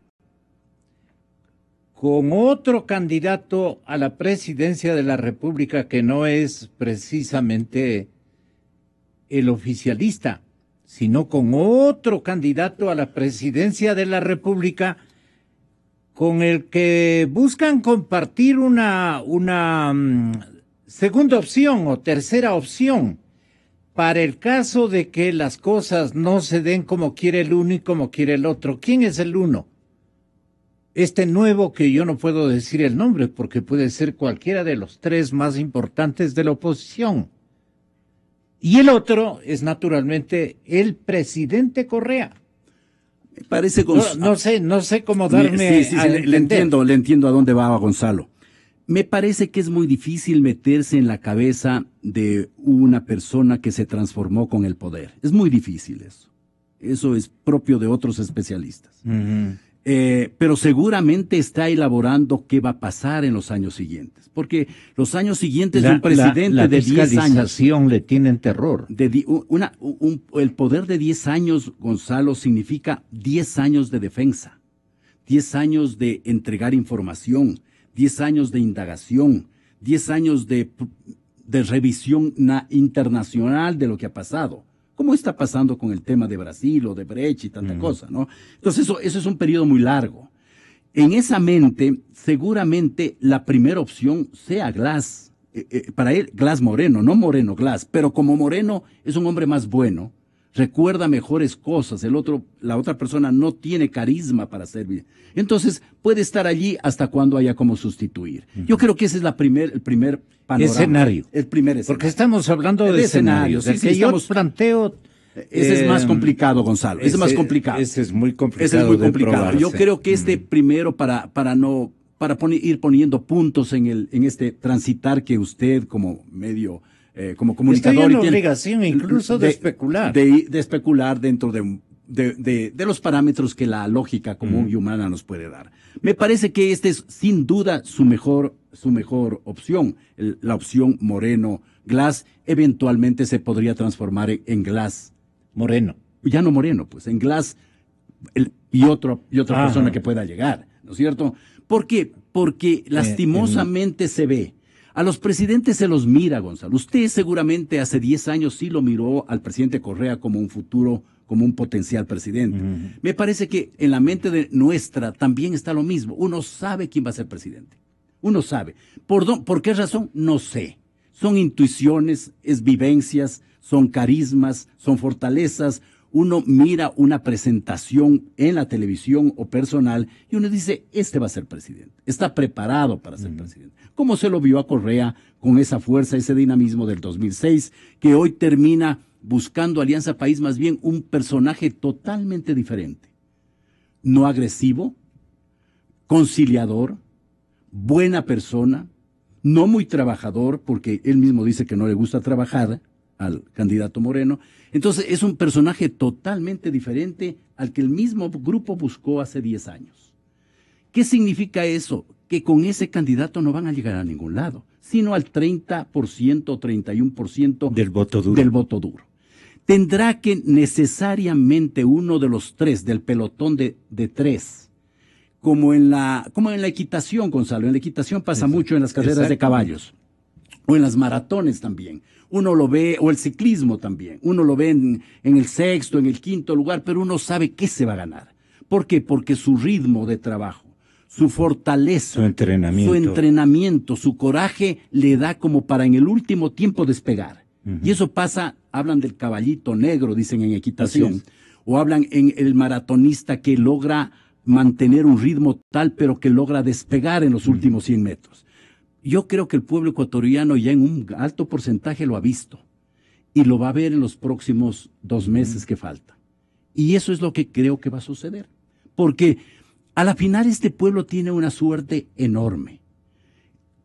con otro candidato a la presidencia de la República que no es precisamente el oficialista, sino con otro candidato a la presidencia de la República con el que buscan compartir una segunda opción o tercera opción para el caso de que las cosas no se den como quiere el uno y como quiere el otro. ¿Quién es el uno? Este nuevo, que yo no puedo decir el nombre porque puede ser cualquiera de los tres más importantes de la oposición. Y el otro es naturalmente el presidente Correa. Me parece no sé cómo darme sí, le entiendo a dónde va Gonzalo. Me parece que es muy difícil meterse en la cabeza de una persona que se transformó con el poder. Es muy difícil eso. Eso es propio de otros especialistas. Uh-huh. Pero seguramente está elaborando qué va a pasar en los años siguientes. Porque los años siguientes de un presidente de 10 años... le tienen terror. El poder de 10 años, Gonzalo, significa 10 años de defensa, 10 años de entregar información, 10 años de indagación, 10 años de revisión internacional de lo que ha pasado. ¿Cómo está pasando con el tema de Brasil o de Brecht y tanta cosa, ¿no? Entonces eso es un periodo muy largo. En esa mente, seguramente la primera opción sea Glass. Para él, Glass Moreno, no Moreno Glass, pero como Moreno es un hombre más bueno, recuerda mejores cosas, la otra persona no tiene carisma para servir. Entonces puede estar allí hasta cuando haya como sustituir. Yo creo que ese es el primer panorama. Escenario. El primer escenario. Porque estamos hablando de escenarios. Sí, yo planteo. Ese es más complicado, Gonzalo. Ese es más complicado. Ese es muy complicado. Ese es muy complicado. Yo creo que primero para ir poniendo puntos en este transitar que usted como medio como comunicador tiene obligación incluso de especular. De especular dentro de los parámetros que la lógica común y humana nos puede dar. Me parece que este es sin duda su mejor opción, la opción Moreno Glass. Eventualmente se podría transformar en Glass Moreno. Ya no Moreno, pues en Glass y otra persona que pueda llegar, ¿no es cierto? ¿Por qué? Porque lastimosamente se ve. A los presidentes se los mira, Gonzalo. Usted seguramente hace 10 años sí lo miró al presidente Correa como un futuro, como un potencial presidente. Me parece que en la mente de nuestra también está lo mismo. Uno sabe quién va a ser presidente. Uno sabe. ¿Por qué razón? No sé. Son intuiciones, es vivencias, son carismas, son fortalezas. Uno mira una presentación en la televisión o personal y uno dice, este va a ser presidente, está preparado para ser presidente. Como se lo vio a Correa con esa fuerza, ese dinamismo del 2006, que hoy termina buscando Alianza País, más bien un personaje totalmente diferente. No agresivo, conciliador, buena persona, no muy trabajador, porque él mismo dice que no le gusta trabajar al candidato Moreno. Entonces es un personaje totalmente diferente al que el mismo grupo buscó hace 10 años. ¿Qué significa eso? Que con ese candidato no van a llegar a ningún lado, sino al 30% o 31% del voto duro. Tendrá que necesariamente uno de los tres, del pelotón de tres, como en la equitación, Gonzalo. En la equitación pasa mucho en las carreras de caballos. O en las maratones también. Uno lo ve, o el ciclismo también. Uno lo ve en el sexto, en el quinto lugar, pero uno sabe qué se va a ganar. ¿Por qué? Porque su ritmo de trabajo, su fortaleza, su entrenamiento, su coraje le da como para en el último tiempo despegar. Y eso pasa, hablan del caballito negro, dicen en equitación, o hablan en el maratonista que logra mantener un ritmo tal, pero que logra despegar en los últimos 100 metros. Yo creo que el pueblo ecuatoriano ya en un alto porcentaje lo ha visto y lo va a ver en los próximos 2 meses que falta. Y eso es lo que creo que va a suceder. Porque a la final este pueblo tiene una suerte enorme.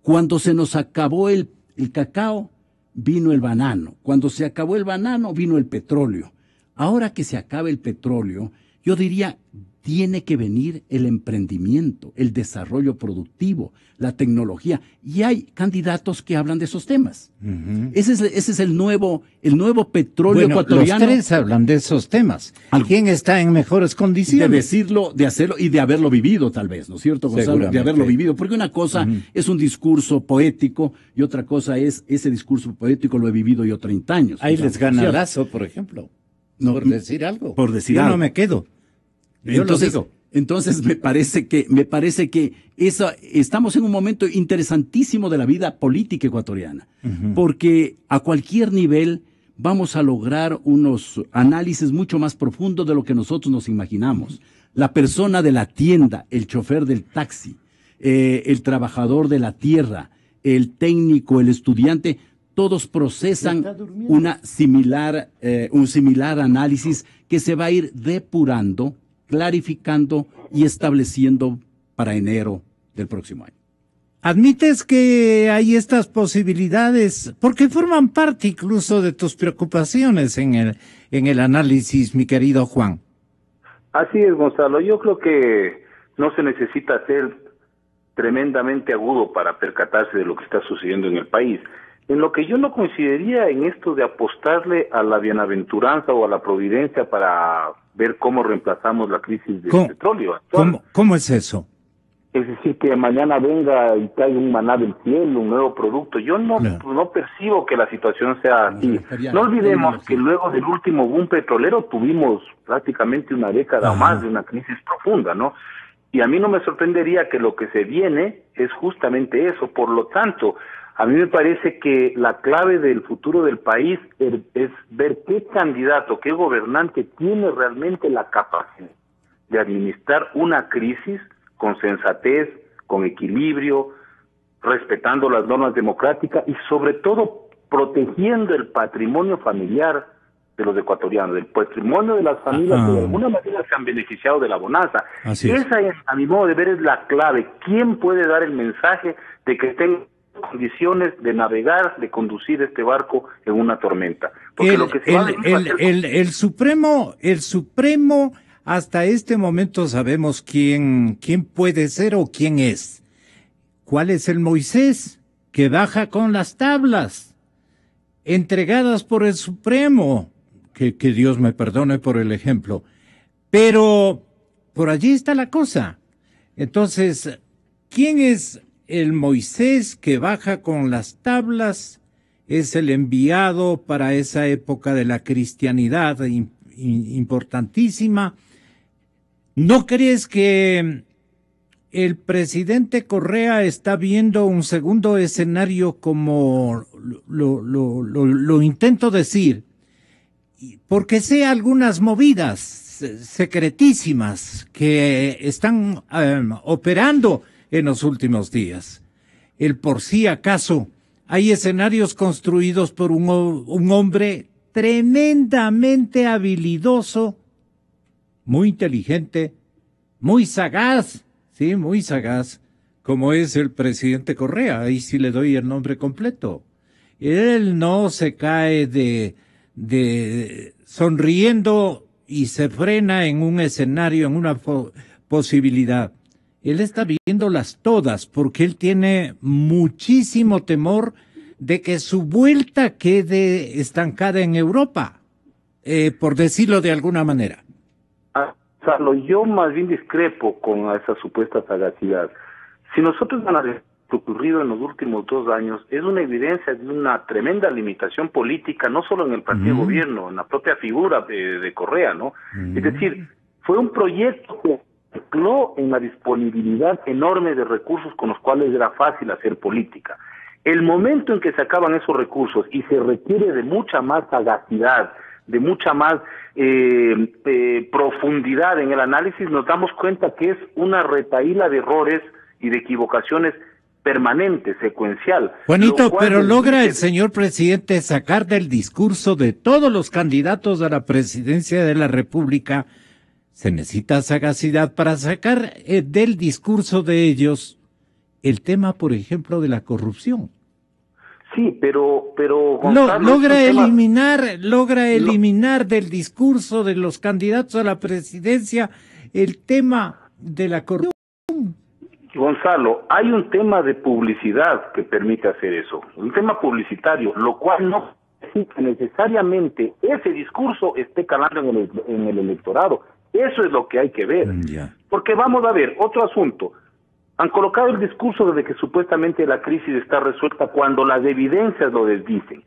Cuando se nos acabó el cacao, vino el banano. Cuando se acabó el banano, vino el petróleo. Ahora que se acabe el petróleo, Yo diría, tiene que venir el emprendimiento, el desarrollo productivo, la tecnología. Y hay candidatos que hablan de esos temas. Ese es el nuevo petróleo ecuatoriano. Los tres hablan de esos temas. ¿Quién está en mejores condiciones? De decirlo, de hacerlo y de haberlo vivido, tal vez, ¿no es cierto, Gonzalo? De haberlo vivido. Porque una cosa es un discurso poético y otra cosa es ese discurso poético lo he vivido yo 30 años. Ahí les gana Lazo, por ejemplo. No, por decir algo. Por decir yo algo. no me quedo. Entonces me parece que estamos en un momento interesantísimo de la vida política ecuatoriana, porque a cualquier nivel vamos a lograr unos análisis mucho más profundos de lo que nosotros nos imaginamos. La persona de la tienda, el chofer del taxi, el trabajador de la tierra, el técnico, el estudiante, todos procesan un similar análisis que se va a ir depurando, clarificando y estableciendo para enero del próximo año. ¿Admites que hay estas posibilidades? Porque forman parte incluso de tus preocupaciones en el análisis, mi querido Juan. Así es, Gonzalo. Yo creo que no se necesita ser tremendamente agudo para percatarse de lo que está sucediendo en el país. En lo que yo no coincidiría en esto de apostarle a la bienaventuranza o a la providencia para ver cómo reemplazamos la crisis del petróleo actual. ¿Cómo es eso? Es decir, que mañana venga y caiga un maná del cielo, un nuevo producto. Yo no percibo que la situación sea así. No olvidemos que luego del último boom petrolero tuvimos prácticamente una década o más de una crisis profunda, ¿no? Y a mí no me sorprendería que lo que se viene es justamente eso. Por lo tanto, a mí me parece que la clave del futuro del país es ver qué candidato, qué gobernante tiene realmente la capacidad de administrar una crisis con sensatez, con equilibrio, respetando las normas democráticas y sobre todo protegiendo el patrimonio familiar de los ecuatorianos, del patrimonio de las familias que de alguna manera se han beneficiado de la bonanza. Esa es, a mi modo de ver, es la clave. ¿Quién puede dar el mensaje de que tenga condiciones de navegar, de conducir este barco en una tormenta? Porque el Supremo hasta este momento sabemos quién puede ser o quién es. ¿Cuál es el Moisés que baja con las tablas entregadas por el Supremo? Que Dios me perdone por el ejemplo. Pero por allí está la cosa. Entonces, ¿quién es el Moisés que baja con las tablas? Es el enviado para esa época de la cristianidad importantísima. ¿No crees que el presidente Correa está viendo un segundo escenario, como lo intento decir? Porque sé algunas movidas secretísimas que están operando en los últimos días. El por si acaso hay escenarios construidos por un hombre tremendamente habilidoso, muy inteligente, muy sagaz, sí, muy sagaz, como es el presidente Correa. Ahí sí le doy el nombre completo. Él no se cae de sonriendo y se frena en un escenario, en una posibilidad. Él está viéndolas todas porque él tiene muchísimo temor de que su vuelta quede estancada en Europa, por decirlo de alguna manera. Yo más bien discrepo con esa supuesta sagacidad. Si nosotros analizamos lo ocurrido en los últimos 2 años, es una evidencia de una tremenda limitación política, no solo en el partido de gobierno, en la propia figura de Correa, ¿no? Es decir, fue un proyecto que mezcló en la disponibilidad enorme de recursos con los cuales era fácil hacer política. El momento en que se acaban esos recursos y se requiere de mucha más sagacidad, de mucha más profundidad en el análisis, nos damos cuenta que es una retahíla de errores y de equivocaciones permanente, secuencial. Juanito, pero logra el señor presidente sacar del discurso de todos los candidatos a la presidencia de la República. Se necesita sagacidad para sacar del discurso de ellos el tema, por ejemplo, de la corrupción. Sí, pero Gonzalo, logra eliminar del discurso de los candidatos a la presidencia el tema de la corrupción. Gonzalo, hay un tema de publicidad que permite hacer eso, un tema publicitario, lo cual no significa que necesariamente ese discurso esté calando en el electorado. Eso es lo que hay que ver. Porque vamos a ver, otro asunto. Han colocado el discurso de que supuestamente la crisis está resuelta cuando las evidencias lo desdicen.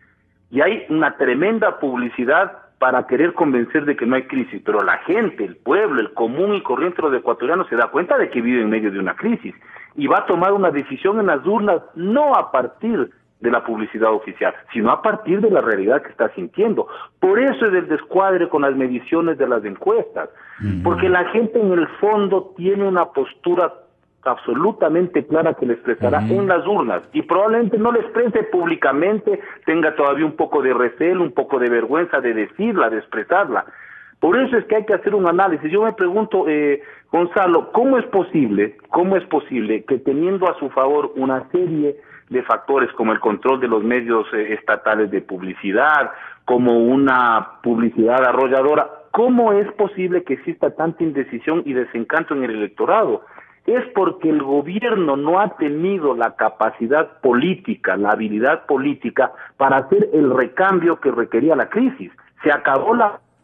Y hay una tremenda publicidad para querer convencer de que no hay crisis, pero la gente, el pueblo, el común y corriente de los ecuatorianos se da cuenta de que vive en medio de una crisis y va a tomar una decisión en las urnas no a partir de la publicidad oficial, sino a partir de la realidad que está sintiendo. Por eso es el descuadre con las mediciones de las encuestas, porque la gente en el fondo tiene una postura absolutamente clara que le expresará en las urnas y probablemente no le exprese públicamente, tenga todavía un poco de recelo, un poco de vergüenza de decirla, de expresarla. Por eso es que hay que hacer un análisis. Yo me pregunto, Gonzalo, ¿cómo es posible que teniendo a su favor una serie de factores como el control de los medios estatales de publicidad, como una publicidad arrolladora, cómo es posible que exista tanta indecisión y desencanto en el electorado? Es porque el gobierno no ha tenido la capacidad política, la habilidad política para hacer el recambio que requería la crisis. Se acabó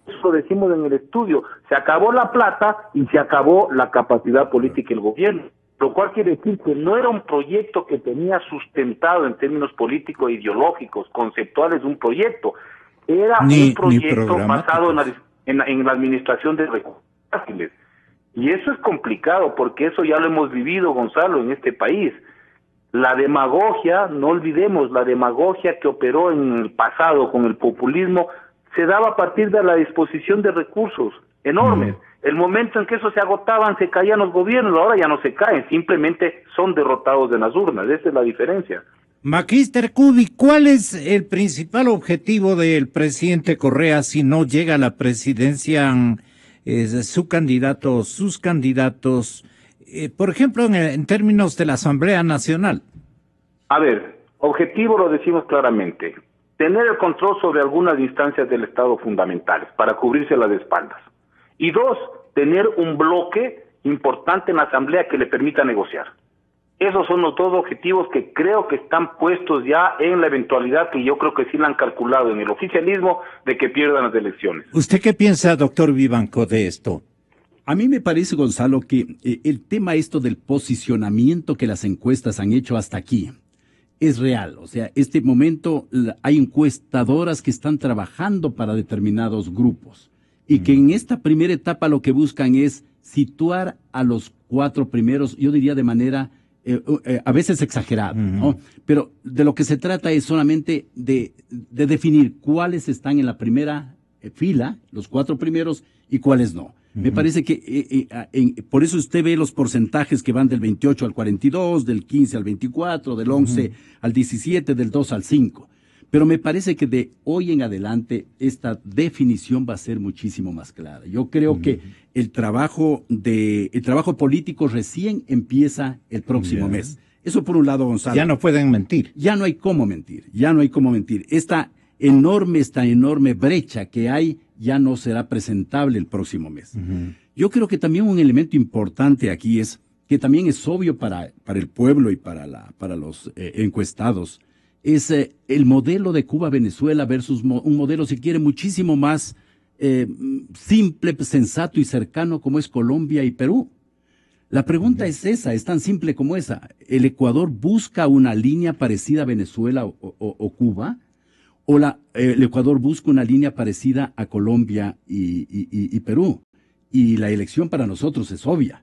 eso decimos en el estudio, se acabó la plata y se acabó la capacidad política del gobierno, lo cual quiere decir que no era un proyecto que tenía sustentado en términos políticos, ideológicos, conceptuales, un proyecto, era un proyecto basado en la administración de recursos fáciles. Y eso es complicado porque eso ya lo hemos vivido, Gonzalo, en este país. La demagogia, no olvidemos, la demagogia que operó en el pasado con el populismo se daba a partir de la disposición de recursos enormes. El momento en que eso se agotaban, se caían los gobiernos, ahora ya no se caen, simplemente son derrotados en las urnas. Esa es la diferencia. Magister Cubi, ¿cuál es el principal objetivo del presidente Correa si no llega a la presidencia? Su candidato, sus candidatos, por ejemplo, en términos de la Asamblea Nacional. A ver, objetivo lo decimos claramente, tener el control sobre algunas instancias del Estado fundamentales para cubrirse las espaldas. Y dos, tener un bloque importante en la Asamblea que le permita negociar. Esos son los dos objetivos que creo que están puestos ya en la eventualidad que yo creo que sí la han calculado en el oficialismo de que pierdan las elecciones. ¿Usted qué piensa, doctor Vivanco, de esto? A mí me parece, Gonzalo, que el tema esto del posicionamiento que las encuestas han hecho hasta aquí es real. O sea, este momento hay encuestadoras que están trabajando para determinados grupos y que en esta primera etapa lo que buscan es situar a los 4 primeros, yo diría de manera a veces exagerado, ¿no? Pero de lo que se trata es solamente de definir cuáles están en la primera fila, los 4 primeros, y cuáles no. Me parece que por eso usted ve los porcentajes que van del 28 al 42, del 15 al 24, del 11 al 17, del 2 al 5. Pero me parece que de hoy en adelante esta definición va a ser muchísimo más clara. Yo creo que el trabajo político recién empieza el próximo mes. Eso por un lado, Gonzalo. Ya no pueden mentir. Ya no hay cómo mentir. Esta enorme brecha que hay ya no será presentable el próximo mes. Yo creo que también un elemento importante aquí es que también es obvio para el pueblo y para los encuestados, es el modelo de Cuba-Venezuela versus un modelo, si quiere, muchísimo más simple, sensato y cercano como es Colombia y Perú. La pregunta es esa, es tan simple como esa. ¿El Ecuador busca una línea parecida a Venezuela o Cuba? ¿O el Ecuador busca una línea parecida a Colombia y Perú? Y la elección para nosotros es obvia.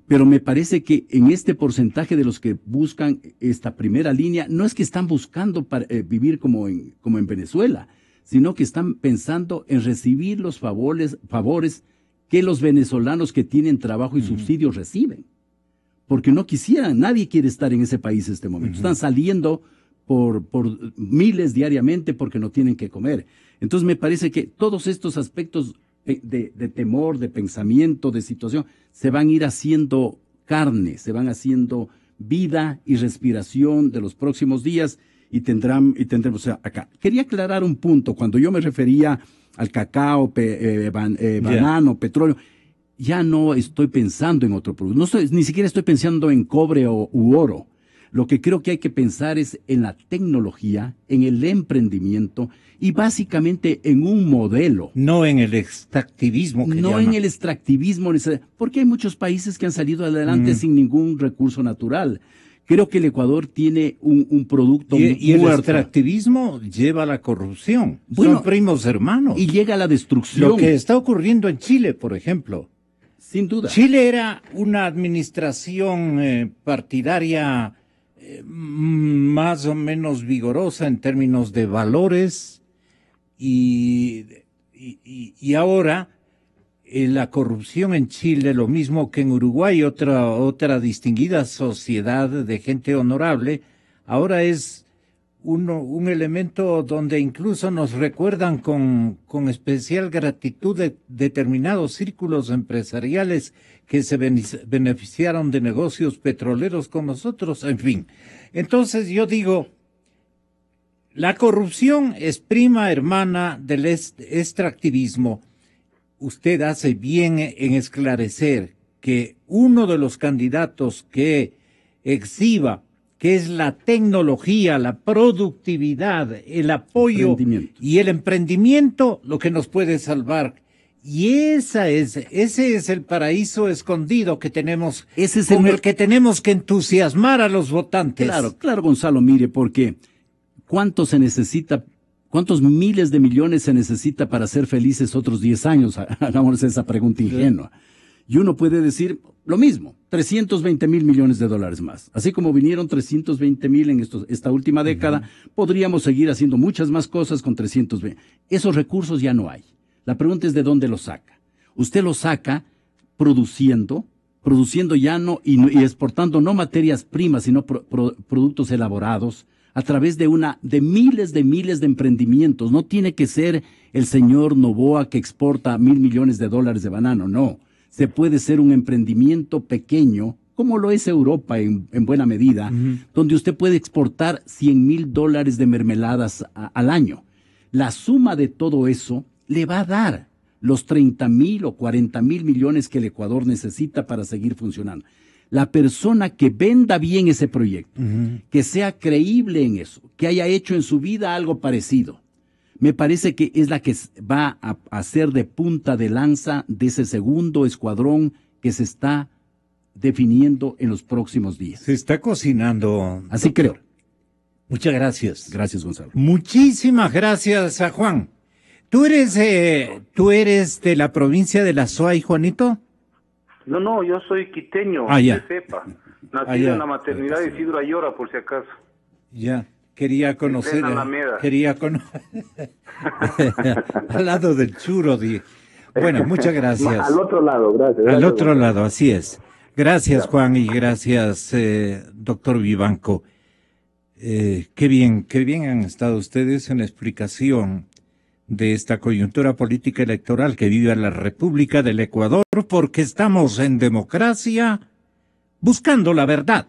Pero me parece que en este porcentaje de los que buscan esta primera línea, no es que están buscando vivir como en Venezuela, sino que están pensando en recibir los favores que los venezolanos que tienen trabajo y subsidios reciben. Porque no quisieran, nadie quiere estar en ese país en este momento. Están saliendo por miles diariamente porque no tienen que comer. Entonces me parece que todos estos aspectos de temor, de pensamiento, de situación, se van a ir haciendo carne, se van haciendo vida y respiración de los próximos días, y tendremos, o sea, acá. Quería aclarar un punto, cuando yo me refería al cacao, banano, petróleo, ya no estoy pensando en otro producto, ni siquiera estoy pensando en cobre u oro. Lo que creo que hay que pensar es en la tecnología, en el emprendimiento y básicamente en un modelo. No en el extractivismo. En el extractivismo, porque hay muchos países que han salido adelante sin ningún recurso natural. Creo que el Ecuador tiene un producto y el extractivismo lleva a la corrupción. Son primos hermanos. Y llega a la destrucción. Lo que está ocurriendo en Chile, por ejemplo. Sin duda. Chile era una administración partidaria más o menos vigorosa en términos de valores y ahora la corrupción en Chile, lo mismo que en Uruguay, otra distinguida sociedad de gente honorable, ahora es un elemento donde incluso nos recuerdan con especial gratitud de determinados círculos empresariales que se beneficiaron de negocios petroleros con nosotros, en fin. Entonces yo digo, la corrupción es prima hermana del extractivismo. Usted hace bien en esclarecer que uno de los candidatos que exhiba, que es la tecnología, la productividad, el apoyo y el emprendimiento, lo que nos puede salvar. Y ese es el paraíso escondido que tenemos, con el que tenemos que entusiasmar a los votantes. Claro, Gonzalo, mire, porque ¿cuántos miles de millones se necesita para ser felices otros 10 años? Hagamos esa pregunta ingenua. Y uno puede decir lo mismo, 320 mil millones de dólares más. Así como vinieron 320 mil en esta última década, podríamos seguir haciendo muchas más cosas con 320. Esos recursos ya no hay. La pregunta es de dónde los saca. Usted los saca produciendo ya no y exportando no materias primas, sino productos elaborados a través de miles de emprendimientos. No tiene que ser el señor Noboa que exporta $1,000 millones de banano, no. Se puede ser un emprendimiento pequeño, como lo es Europa en buena medida, donde usted puede exportar $100,000 de mermeladas al año. La suma de todo eso le va a dar los 30,000 o 40,000 millones que el Ecuador necesita para seguir funcionando. La persona que venda bien ese proyecto, que sea creíble en eso, que haya hecho en su vida algo parecido, me parece que es la que va a ser de punta de lanza de ese segundo escuadrón que se está definiendo en los próximos días. Se está cocinando. Así doctor. Creo. Muchas gracias. Gracias, Gonzalo. Muchísimas gracias a Juan. ¿Tú eres de la provincia de La Suay, Juanito? No, yo soy quiteño, de Cepa. Nacido en la maternidad de Isidro Ayora, por si acaso. Ya, quería conocer. Al lado del Churo. Bueno, muchas gracias. Al otro lado, gracias. Al otro lado, así es. Gracias, Juan, y gracias, doctor Vivanco. Qué bien han estado ustedes en la explicación de esta coyuntura política electoral que vive la República del Ecuador, porque estamos en democracia buscando la verdad.